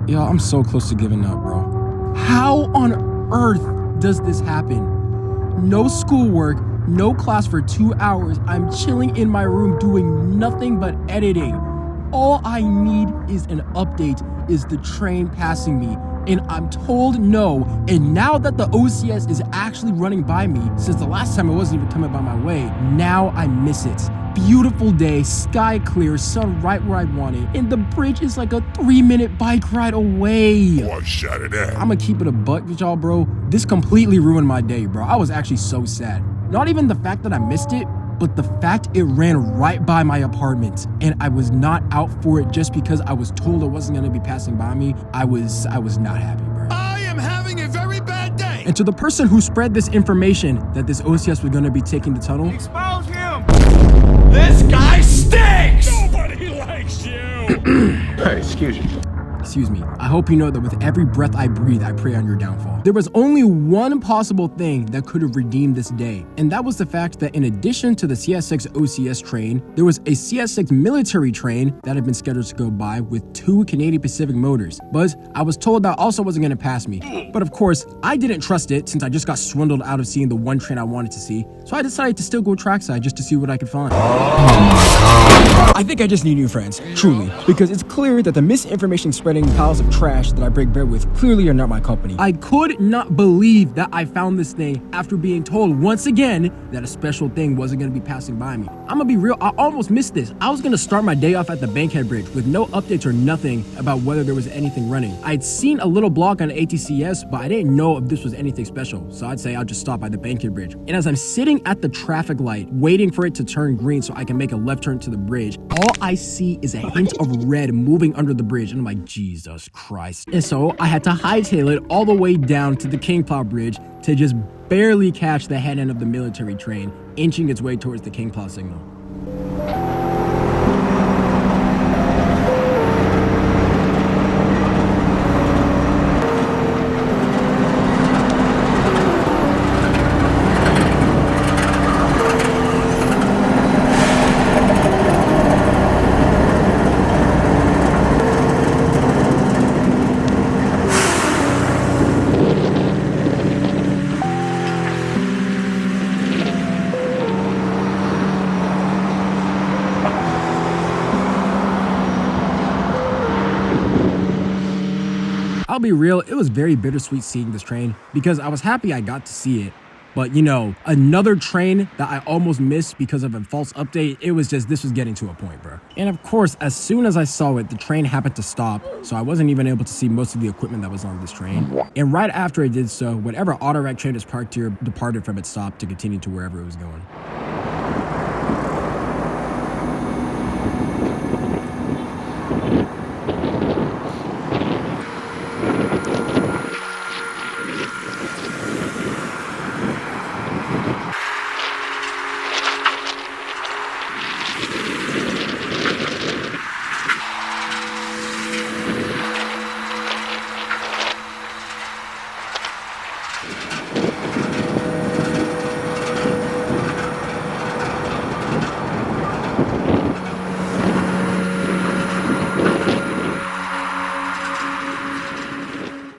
Yo, I'm so close to giving up, bro. How on earth does this happen? No schoolwork, no class for 2 hours. I'm chilling in my room doing nothing but editing. All I need is an update, is the train passing me. And I'm told no, and now that the OCS is actually running by me, since the last time it wasn't even coming by my way, now I miss it. Beautiful day, sky clear, sun right where I want it, and the bridge is like a 3-minute bike ride away. Oh, shut it down. I'ma keep it a buck with y'all, bro. This completely ruined my day, bro. I was actually so sad. Not even the fact that I missed it, but the fact it ran right by my apartment and I was not out for it just because I was told it wasn't gonna be passing by me. I was not happy, bro. I am having a very bad day. And to the person who spread this information that this OCS was gonna be taking the tunnel, Expose him! This guy stinks! Nobody likes you. Hey, excuse me. excuse me, I hope you know that with every breath I breathe, I pray on your downfall. There was only one possible thing that could have redeemed this day, and that was the fact that in addition to the CS6 OCS train, there was a CS6 military train that had been scheduled to go by with 2 Canadian Pacific motors, but I was told that also wasn't going to pass me. But of course, I didn't trust it since I just got swindled out of seeing the one train I wanted to see, so I decided to still go trackside just to see what I could find. I think I just need new friends, truly, because it's clear that the misinformation spreading piles of trash that I break bread with clearly are not my company. I could not believe that I found this thing after being told once again that a special thing wasn't going to be passing by me. I'm gonna be real, I almost missed this. I was gonna start my day off at the Bankhead Bridge with no updates or nothing about whether there was anything running. I'd seen a little blog on ATCS, but I didn't know if this was anything special, so I'd say I'll just stop by the Bankhead Bridge. And as I'm sitting at the traffic light, waiting for it to turn green so I can make a left turn to the bridge, all I see is a hint of red moving under the bridge, and I'm like, Jesus Christ. And so I had to hightail it all the way down to the King Plow Bridge to just barely catch the head end of the military train, inching its way towards the King Plow signal. I'll be real, it was very bittersweet seeing this train because I was happy I got to see it. But you know, another train that I almost missed because of a false update, it was just, this was getting to a point, bro. And of course, as soon as I saw it, the train happened to stop, so I wasn't even able to see most of the equipment that was on this train. And right after it did so, whatever auto-rack train was parked here departed from its stop to continue to wherever it was going.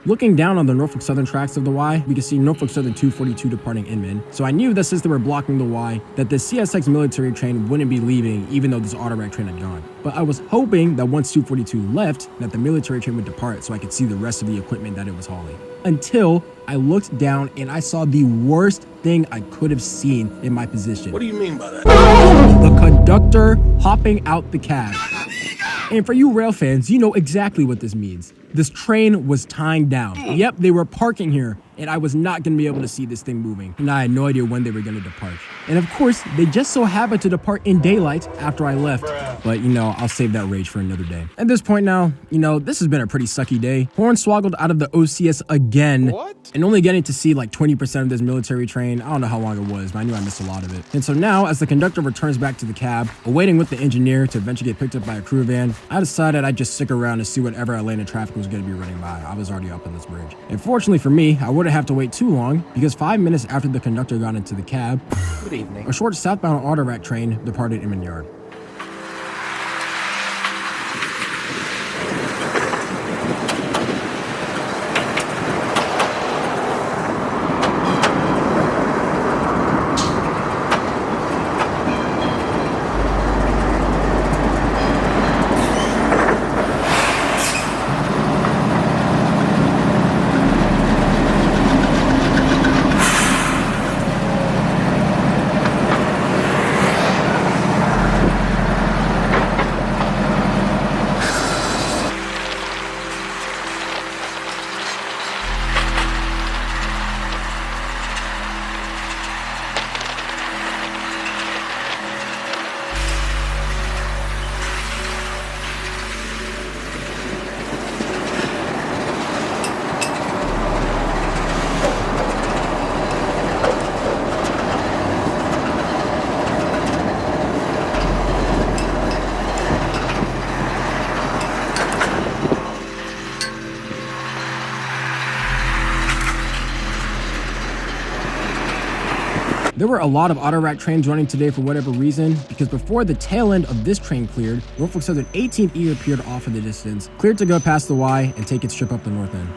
Looking down on the Norfolk Southern tracks of the Y, we can see Norfolk Southern 242 departing Inman. So I knew that since they were blocking the Y, that the CSX military train wouldn't be leaving even though this autorack train had gone. But I was hoping that once 242 left, that the military train would depart so I could see the rest of the equipment that it was hauling. Until I looked down and I saw the worst thing I could have seen in my position. What do you mean by that? The conductor hopping out the cab. And for you rail fans, you know exactly what this means. This train was tying down. Yep, they were parking here, and I was not going to be able to see this thing moving. And I had no idea when they were going to depart. And of course, they just so happened to depart in daylight after I left. But, I'll save that rage for another day. At this point now, this has been a pretty sucky day. Hornswoggled out of the OCS again. What? And only getting to see like 20% of this military train. I don't know how long it was, but I knew I missed a lot of it. And so now, as the conductor returns back to the cab, awaiting with the engineer to eventually get picked up by a crew van, I decided I'd just stick around and see whatever Atlanta traffic was going to be running by. I was already up on this bridge. And fortunately for me, I wouldn't have to wait too long because 5 minutes after the conductor got into the cab, Good evening. a short southbound autorack train departed Inman Yard. There were a lot of autorack trains running today for whatever reason, because before the tail end of this train cleared, Norfolk Southern 18E appeared off in the distance, cleared to go past the Y and take its trip up the north end.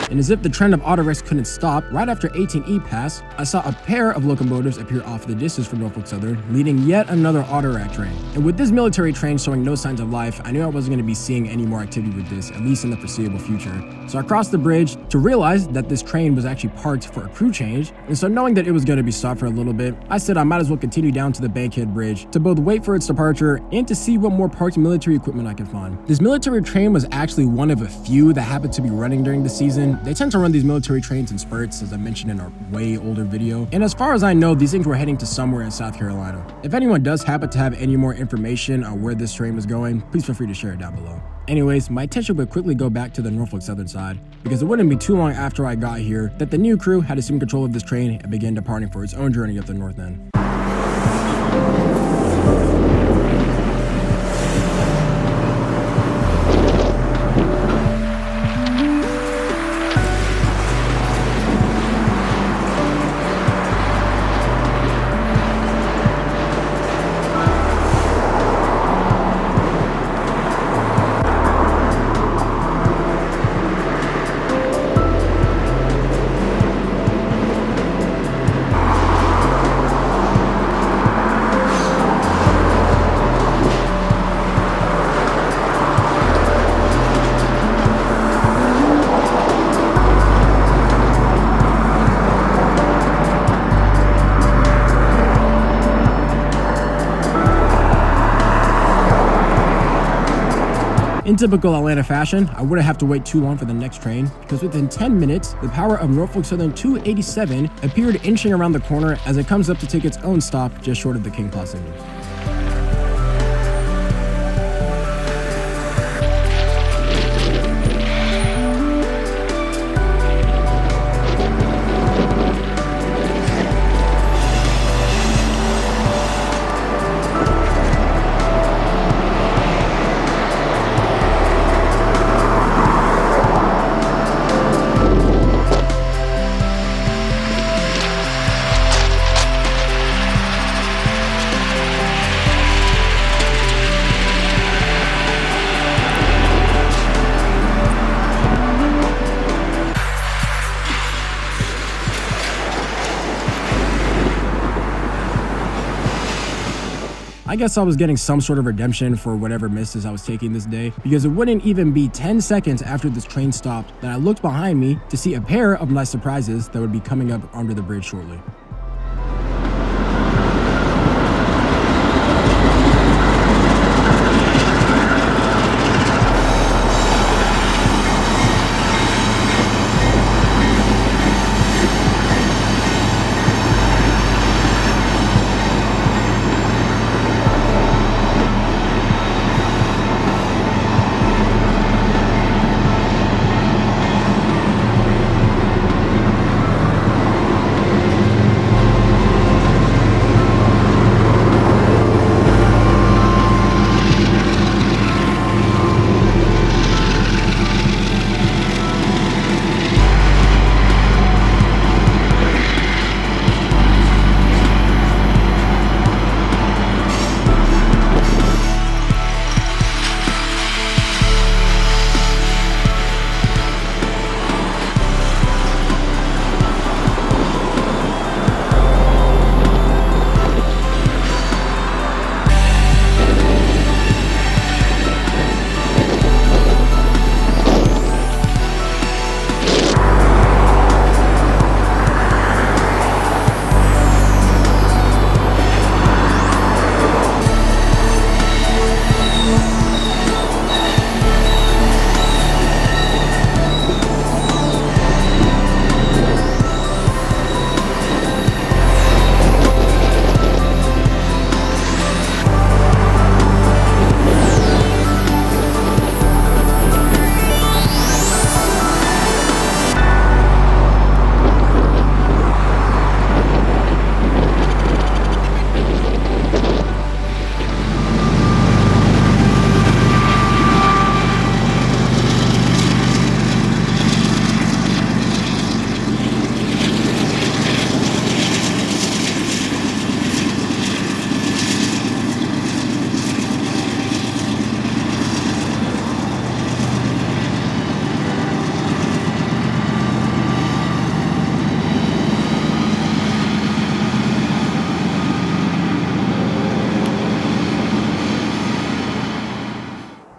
And as if the trend of autoracks couldn't stop, right after 18E passed, I saw a pair of locomotives appear off in the distance from Norfolk Southern, leading yet another autorack train. And with this military train showing no signs of life, I knew I wasn't going to be seeing any more activity with this, at least in the foreseeable future. So I crossed the bridge to realize that this train was actually parked for a crew change, and so knowing that it was going to be stopped for a little bit, I said I might as well continue down to the Bankhead Bridge to both wait for its departure and to see what more parked military equipment I could find. This military train was actually one of a few that happened to be running during the season. They tend to run these military trains in spurts, as I mentioned in our way older video, and as far as I know, these things were heading to somewhere in South Carolina. If anyone does happen to have any more information on where this train was going, please feel free to share it down below. Anyways, my attention would quickly go back to the Norfolk Southern side, because it wouldn't be too long after I got here that the new crew had assumed control of this train and began departing for its own journey up the north end. In typical Atlanta fashion, I wouldn't have to wait too long for the next train, because within 10 minutes, the power of Norfolk Southern 287 appeared inching around the corner as it comes up to take its own stop just short of the King Claw signal. I guess I was getting some sort of redemption for whatever misses I was taking this day, because it wouldn't even be 10 seconds after this train stopped that I looked behind me to see a pair of nice surprises that would be coming up under the bridge shortly.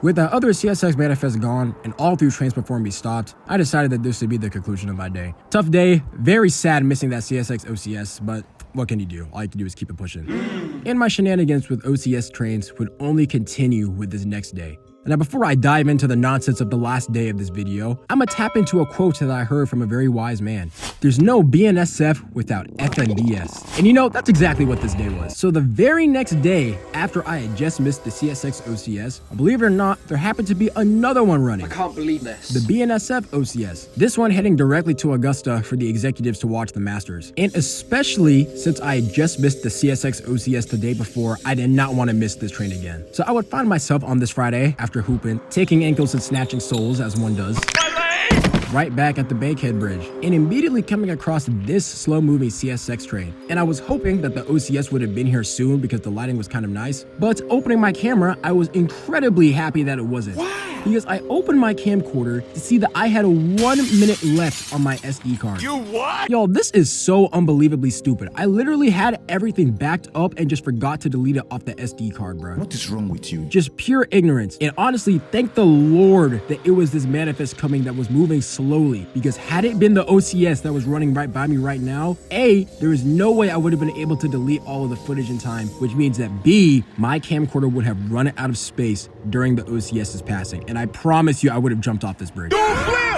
With the other CSX manifest gone and all through trains before me stopped, I decided that this would be the conclusion of my day. Tough day, very sad missing that CSX OCS, but what can you do? All you can do is keep it pushing. And my shenanigans with OCS trains would only continue with this next day. Now, before I dive into the nonsense of the last day of this video, I'ma tap into a quote that I heard from a very wise man. There's no BNSF without FNBS. And you know, that's exactly what this day was. So the very next day, after I had just missed the CSX OCS, believe it or not, there happened to be another one running. I can't believe this. The BNSF OCS. This one heading directly to Augusta for the executives to watch the Masters. And especially since I had just missed the CSX OCS the day before, I did not want to miss this train again. So I would find myself on this Friday, after hooping, taking ankles and snatching souls as one does, right back at the Bankhead Bridge, and immediately coming across this slow-moving CSX train. And I was hoping that the OCS would have been here soon because the lighting was kind of nice, but opening my camera, I was incredibly happy that it wasn't. Why? Because I opened my camcorder to see that I had 1 minute left on my SD card. You what? Yo, this is so unbelievably stupid. I literally had everything backed up and just forgot to delete it off the SD card, bro. What is wrong with you? Just pure ignorance. And honestly, thank the Lord that it was this manifest coming that was moving slowly, because had it been the OCS that was running right by me right now, A, there is no way I would have been able to delete all of the footage in time, which means that B, my camcorder would have run out of space during the OCS's passing. and I promise you I would have jumped off this bridge.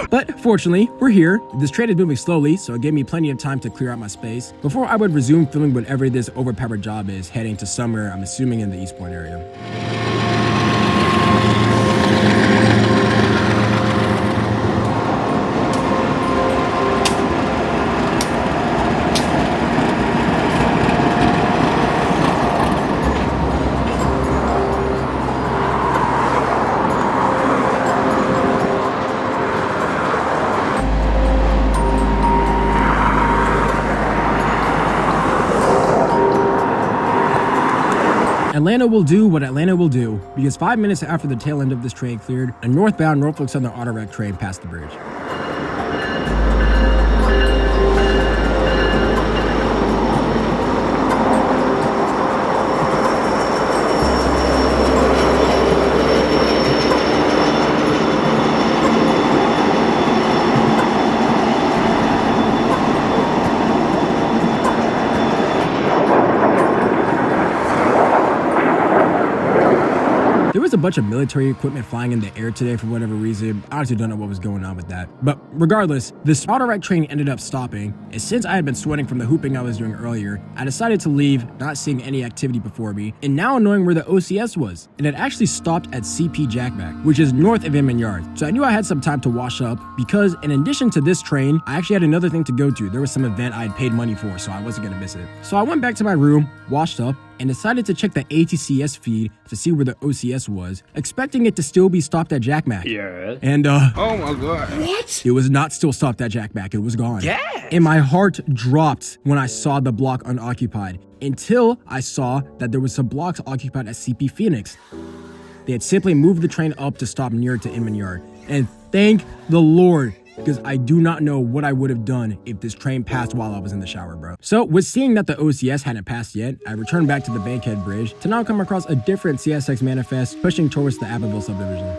But fortunately, we're here. This train is moving slowly, so it gave me plenty of time to clear out my space before I would resume filming whatever this overpowered job is, heading to somewhere, I'm assuming in the East Point area. Atlanta will do what Atlanta will do, because 5 minutes after the tail end of this train cleared, a northbound Norfolk Southern auto-wreck train passed the bridge. There was a bunch of military equipment flying in the air today for whatever reason. I honestly don't know what was going on with that. But regardless, this auto-wreck train ended up stopping, and since I had been sweating from the hooping I was doing earlier, I decided to leave, not seeing any activity before me, and now knowing where the OCS was. And it actually stopped at CP Jackback, which is north of Inman Yard. So I knew I had some time to wash up, because in addition to this train, I actually had another thing to go to. There was some event I had paid money for, so I wasn't gonna miss it. So I went back to my room, washed up, and decided to check the ATCS feed to see where the OCS was, expecting it to still be stopped at Jackback. Yeah. And Oh my god. What? it was not still stopped at Jackback, it was gone. Yeah. And my heart dropped when I saw the block unoccupied, until I saw that there was some blocks occupied at CP Phoenix. They had simply moved the train up to stop near to Inman Yard. And thank the Lord, because I do not know what I would have done if this train passed while I was in the shower, bro. So with seeing that the OCS hadn't passed yet, I returned back to the Bankhead Bridge to now come across a different CSX manifest pushing towards the Abbeville subdivision.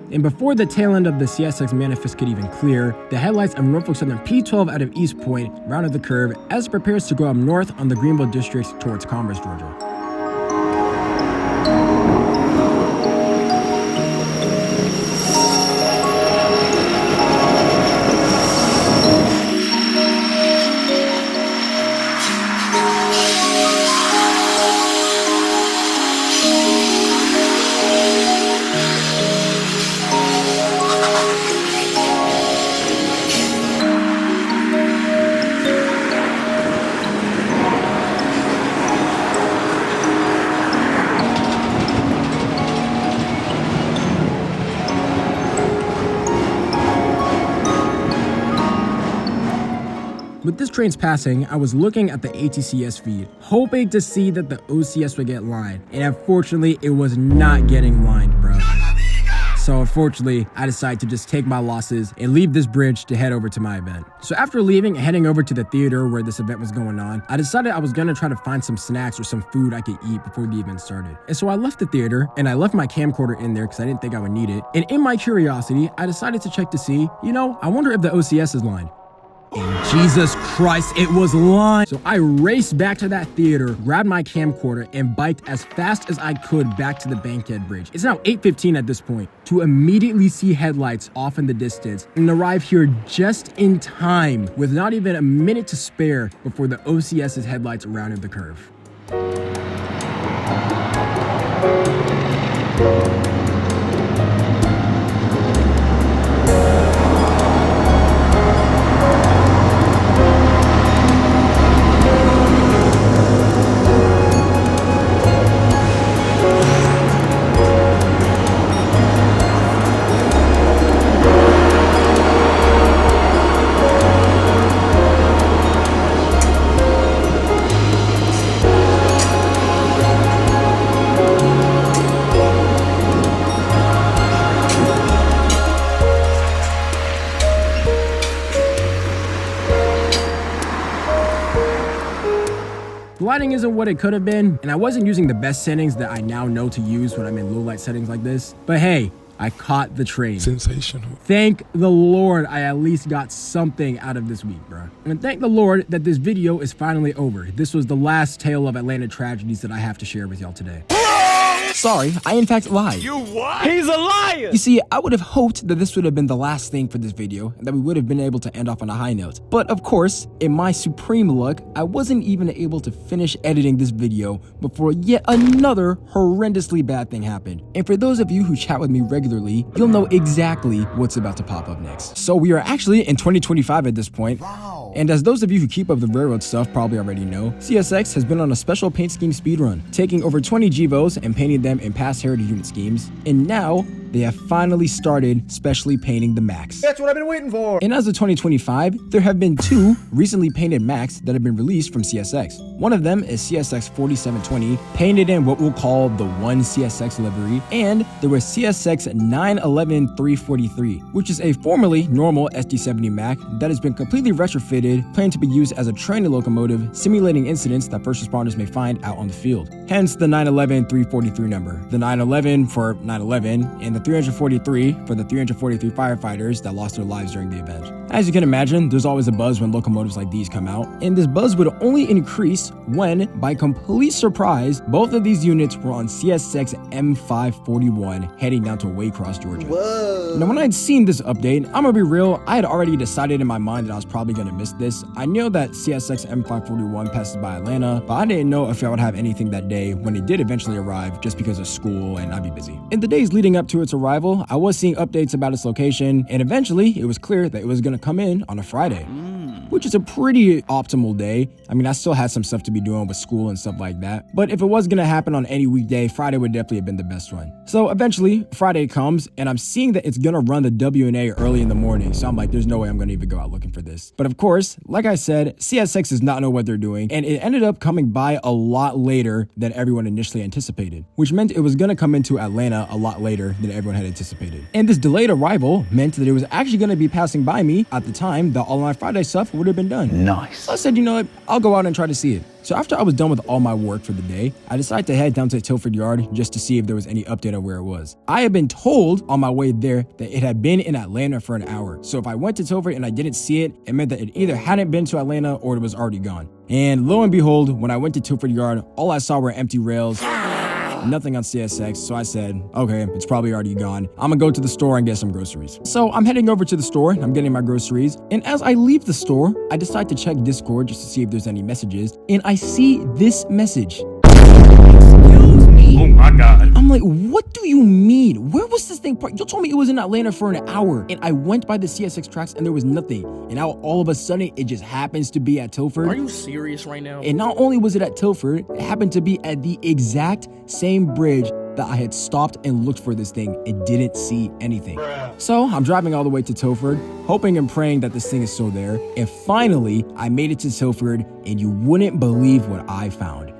And before the tail end of the CSX manifest could even clear, the headlights of Norfolk Southern P12 out of East Point rounded the curve as it prepares to go up north on the Greenville district towards Commerce, Georgia. With this train's passing, I was looking at the ATCS feed, hoping to see that the OCS would get lined, and unfortunately, it was not getting lined, bro. So unfortunately, I decided to just take my losses and leave this bridge to head over to my event. So after leaving and heading over to the theater where this event was going on, I decided I was gonna try to find some snacks or some food I could eat before the event started. And so I left the theater and I left my camcorder in there because I didn't think I would need it. And in my curiosity, I decided to check to see, I wonder if the OCS is lined. And Jesus Christ, it was lined. So I raced back to that theater, grabbed my camcorder, and biked as fast as I could back to the Bankhead Bridge. It's now 8:15 at this point, to immediately see headlights off in the distance and arrive here just in time with not even a minute to spare before the OCS's headlights rounded the curve. The lighting isn't what it could have been, and I wasn't using the best settings that I now know to use when I'm in low light settings like this. But hey, I caught the train. Sensational. Thank the Lord I at least got something out of this week, bro. And thank the Lord that this video is finally over. This was the last tale of Atlanta tragedies that I have to share with y'all today. Sorry, I in fact lied. You what? He's a liar! You see, I would have hoped that this would have been the last thing for this video, and that we would have been able to end off on a high note. But of course, in my supreme luck, I wasn't even able to finish editing this video before yet another horrendously bad thing happened. And for those of you who chat with me regularly, you'll know exactly what's about to pop up next. So we are actually in 2025 at this point. Wow. And as those of you who keep up the railroad stuff probably already know, CSX has been on a special paint scheme speedrun, taking over 20 GVOs and painting them in past heritage unit schemes. And now, they have finally started specially painting the Max. That's what I've been waiting for. And as of 2025, there have been 2 recently painted Max that have been released from CSX. One of them is CSX 4720, painted in what we'll call the 1 CSX livery, and there was CSX 911 343, which is a formerly normal SD70 Mac that has been completely retrofitted, planned to be used as a training locomotive, simulating incidents that first responders may find out on the field. Hence the 911 343 number. The 911 for 9/11, and the 343 for the 343 firefighters that lost their lives during the event. As you can imagine, there's always a buzz when locomotives like these come out, and this buzz would only increase when, by complete surprise, both of these units were on CSX M541 heading down to Waycross, Georgia. Whoa. Now, when I'd seen this update, I'm gonna be real, I had already decided in my mind that I was probably gonna miss this. I knew that CSX M541 passes by Atlanta, but I didn't know if I would have anything that day when it did eventually arrive, just because of school and I'd be busy. In the days leading up to its arrival, I was seeing updates about its location, and eventually it was clear that it was gonna come in on a Friday, which is a pretty optimal day. I mean, I still had some stuff to be doing with school and stuff like that, but if it was gonna happen on any weekday, Friday would definitely have been the best one. So eventually, Friday comes, and I'm seeing that it's gonna run the WNA early in the morning, so I'm like, there's no way I'm gonna even go out looking for this. But of course, like I said, CSX does not know what they're doing, and it ended up coming by a lot later than everyone initially anticipated, which meant it was gonna come into Atlanta a lot later than everyone had anticipated. And this delayed arrival meant that it was actually gonna be passing by me at the time that all my Friday stuff would have been done. Nice. So I said, you know what, I'll go out and try to see it. So after I was done with all my work for the day, I decided to head down to Tilford Yard just to see if there was any update on where it was. I had been told on my way there that it had been in Atlanta for an hour. So if I went to Tilford and I didn't see it, it meant that it either hadn't been to Atlanta or it was already gone. And lo and behold, when I went to Tilford Yard, all I saw were empty rails. Nothing on CSX, so I said, okay, it's probably already gone. I'm gonna go to the store and get some groceries. So I'm heading over to the store, I'm getting my groceries, and as I leave the store, I decide to check Discord just to see if there's any messages, and I see this message. Excuse me. Oh my God. I'm like, what do you mean? Where was this thing parked? You told me it was in Atlanta for an hour, and I went by the CSX tracks and there was nothing. And now all of a sudden, it just happens to be at Tilford. Are you serious right now? And not only was it at Tilford, it happened to be at the exact same bridge that I had stopped and looked for this thing and didn't see anything. So I'm driving all the way to Tilford, hoping and praying that this thing is still there. And finally, I made it to Tilford, and you wouldn't believe what I found.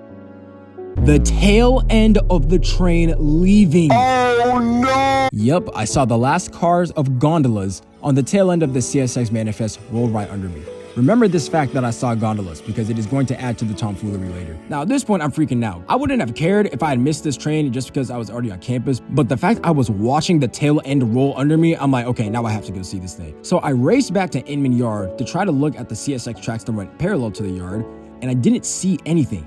The tail end of the train leaving. Oh no! Yep, I saw the last cars of gondolas on the tail end of the CSX manifest roll right under me. Remember this fact that I saw gondolas, because it is going to add to the tomfoolery later. Now at this point, I'm freaking out. I wouldn't have cared if I had missed this train just because I was already on campus, but the fact I was watching the tail end roll under me, I'm like, okay, now I have to go see this thing. So I raced back to Inman Yard to try to look at the CSX tracks that went parallel to the yard, and I didn't see anything.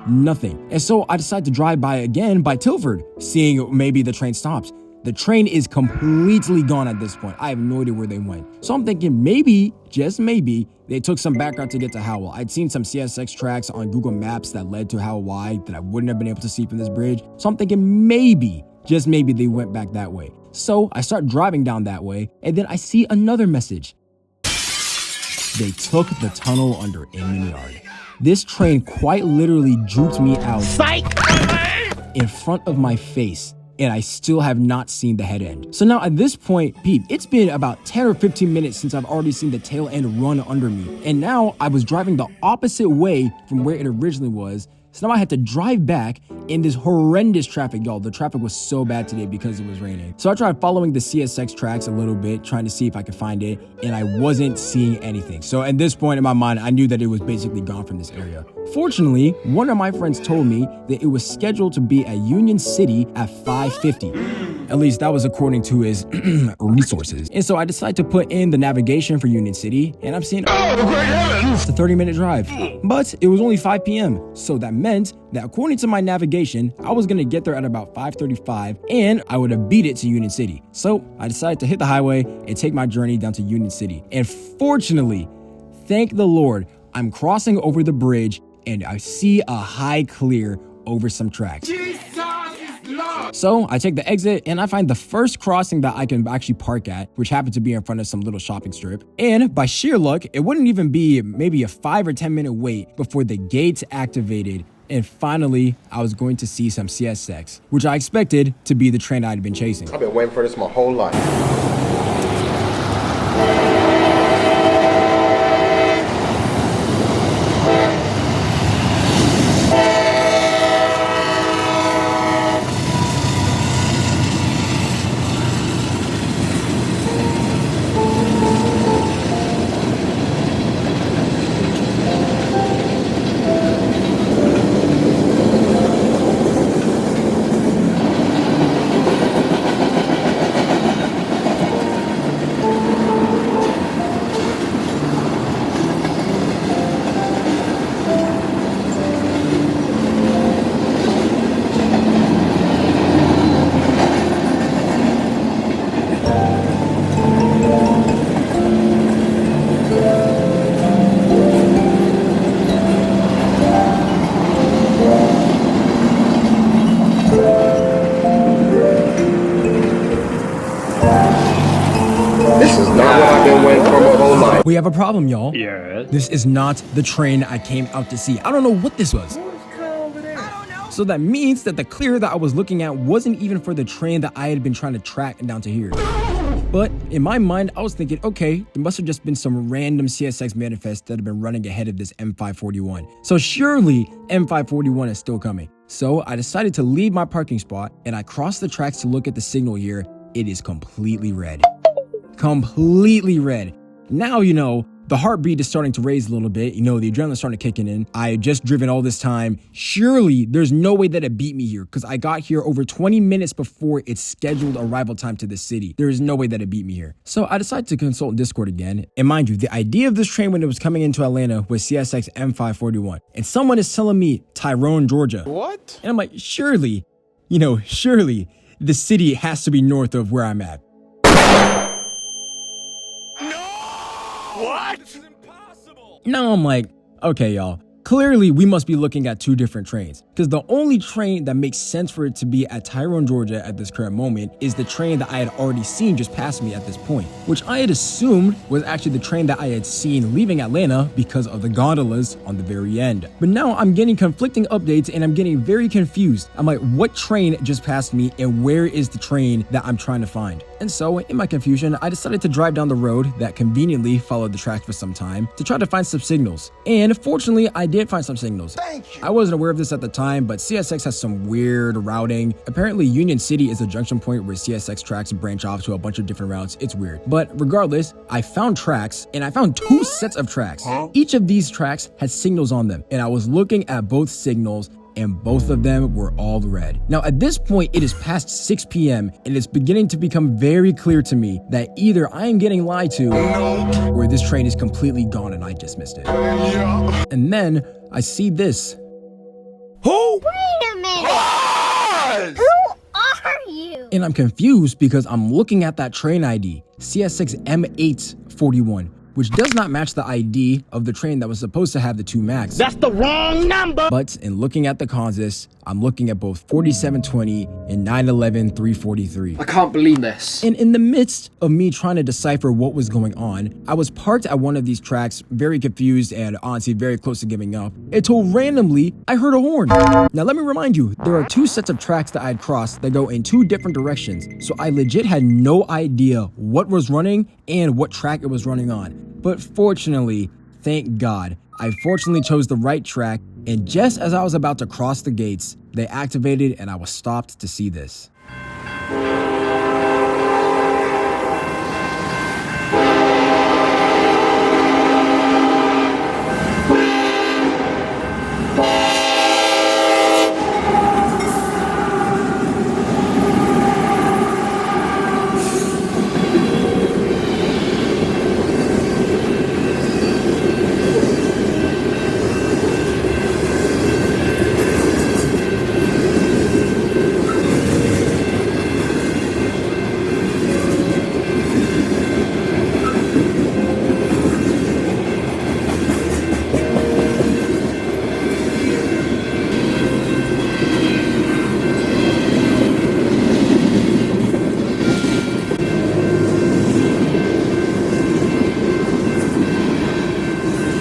Nothing. And so I decided to drive by again by Tilford, seeing maybe the train stops. The train is completely gone at this point. I have no idea where they went. So I'm thinking maybe, just maybe, they took some back route to get to Howell. I'd seen some CSX tracks on Google Maps that led to Howell Y that I wouldn't have been able to see from this bridge. So I'm thinking maybe, just maybe they went back that way. So I start driving down that way, and then I see another message. They took the tunnel under Inman Yard. This train quite literally juked me out in front of my face, and I still have not seen the head end. So now at this point, Pete, it's been about 10 or 15 minutes since I've already seen the tail end run under me. And now I was driving the opposite way from where it originally was, So now I had to drive back in this horrendous traffic, y'all. The traffic was so bad today because it was raining. So I tried following the CSX tracks a little bit, trying to see if I could find it, and I wasn't seeing anything. So at this point in my mind, I knew that it was basically gone from this area. Fortunately, one of my friends told me that it was scheduled to be at Union City at 5:50. At least that was according to his resources. And so I decided to put in the navigation for Union City, and I'm seeing, it's a 30-minute drive. But it was only 5 p.m. So that meant that according to my navigation, I was gonna get there at about 5:35, and I would have beat it to Union City. So I decided to hit the highway and take my journey down to Union City. And fortunately, thank the Lord, I'm crossing over the bridge and I see a high clear over some tracks. So I take the exit and I find the first crossing that I can actually park at, which happened to be in front of some little shopping strip. And by sheer luck, it wouldn't even be maybe a 5 or 10 minute wait before the gates activated. And finally, I was going to see some CSX, which I expected to be the train I'd been chasing. I've been waiting for this my whole life. We have a problem, y'all. Yes. This is not the train I came out to see. I don't know what this was. So that means that the clear that I was looking at wasn't even for the train that I had been trying to track down to here. But in my mind, I was thinking, okay, there must have just been some random CSX manifest that had been running ahead of this M541. So surely M541 is still coming. So I decided to leave my parking spot and I crossed the tracks to look at the signal here. It is completely red. Completely red. Now, you know, the heartbeat is starting to raise a little bit. You know, the adrenaline's starting to kick in. I had just driven all this time. Surely there's no way that it beat me here because I got here over 20 minutes before its scheduled arrival time to the city. There is no way that it beat me here. So I decided to consult Discord again. And mind you, the idea of this train when it was coming into Atlanta was CSX M541. And someone is telling me Tyrone, Georgia. What? And I'm like, surely the city has to be north of where I'm at. What? This is impossible. Now I'm like, okay, y'all. Clearly, we must be looking at two different trains because the only train that makes sense for it to be at Tyrone, Georgia at this current moment is the train that I had already seen just pass me at this point, which I had assumed was actually the train that I had seen leaving Atlanta because of the gondolas on the very end. But now I'm getting conflicting updates and I'm getting very confused. I'm like, what train just passed me and where is the train that I'm trying to find? And so in my confusion, I decided to drive down the road that conveniently followed the tracks for some time to try to find some signals. And fortunately, I did find some signals. Thank you. I wasn't aware of this at the time, but CSX has some weird routing. Apparently, Union City is a junction point where CSX tracks branch off to a bunch of different routes. It's weird. But regardless, I found tracks and I found two sets of tracks. Each of these tracks had signals on them. And I was looking at both signals and both of them were all red. Now, at this point, it is past 6 p.m. and it's beginning to become very clear to me that either I am getting lied to or this train is completely gone and I just missed it. And then I see this. Who? Wait a minute! Pause! Who are you? And I'm confused because I'm looking at that train ID, CSX M841, which does not match the ID of the train that was supposed to have the two max. That's the wrong number. But in looking at the consist, I'm looking at both 4720 and 911-343. I can't believe this. And in the midst of me trying to decipher what was going on, I was parked at one of these tracks, very confused and honestly very close to giving up, until randomly I heard a horn. Now let me remind you, there are two sets of tracks that I had crossed that go in two different directions, so I legit had no idea what was running and what track it was running on. But fortunately, thank God, I fortunately chose the right track And just as I was about to cross the gates, they activated and I was stopped to see this.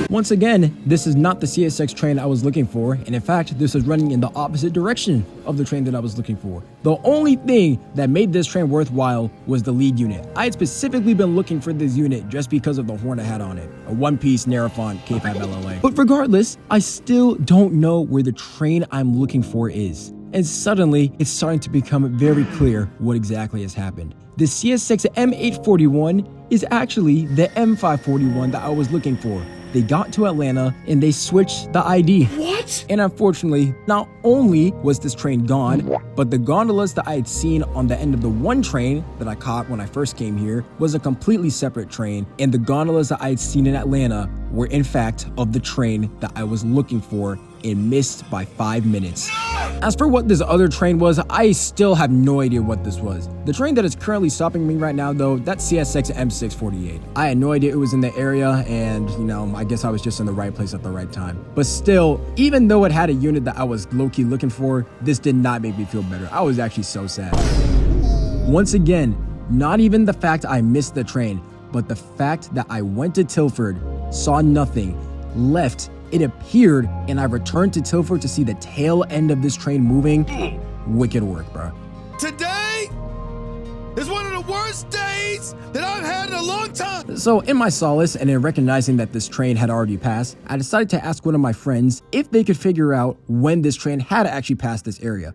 Once again, this is not the CSX train I was looking for, and in fact, this is running in the opposite direction of the train that I was looking for. The only thing that made this train worthwhile was the lead unit. I had specifically been looking for this unit just because of the horn it had on it, a one-piece Narrafont K5LLA. But regardless, I still don't know where the train I'm looking for is. And suddenly, it's starting to become very clear what exactly has happened. The CSX M841 is actually the M541 that I was looking for. They got to Atlanta and they switched the ID. What? And unfortunately, not only was this train gone, but the gondolas that I had seen on the end of the one train that I caught when I first came here was a completely separate train. And the gondolas that I had seen in Atlanta were in fact of the train that I was looking for and missed by 5 minutes. As for what this other train was, I still have no idea what this was. The train that is currently stopping me right now though, that's CSX M648. I had no idea it was in the area and, you know, I guess I was just in the right place at the right time. But still, even though it had a unit that I was low-key looking for, this did not make me feel better. I was actually so sad. Once again, not even the fact I missed the train, but the fact that I went to Tilford, saw nothing, left, it appeared, and I returned to Tilford to see the tail end of this train moving. Wicked work, bro. Today is one of the worst days that I've had in a long time. So in my solace and in recognizing that this train had already passed, I decided to ask one of my friends if they could figure out when this train had actually passed this area.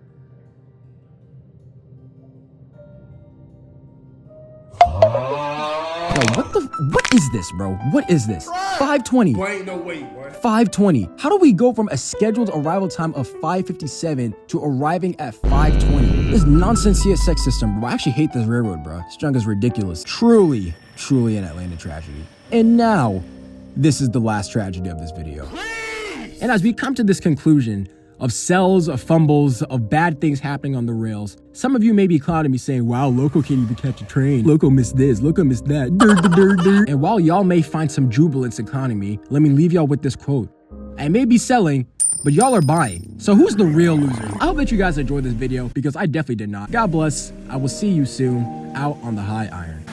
Bro, what is this, bro? What is this? 5:20. Wait, no, wait, what? 5:20. How do we go from a scheduled arrival time of 5:57 to arriving at 5:20? This nonsense CSX system, bro. I actually hate this railroad, bro. This junk is ridiculous. Truly an Atlanta tragedy. And now, this is the last tragedy of this video. And as we come to this conclusion of cells, of fumbles, of bad things happening on the rails, some of you may be clowning me saying, wow, Loco can't even catch a train. Loco missed this, Loco missed that. And while y'all may find some jubilance in clowning me, let me leave y'all with this quote. I may be selling, but y'all are buying. So who's the real loser? I hope that you guys enjoyed this video because I definitely did not. God bless. I will see you soon out on the high iron.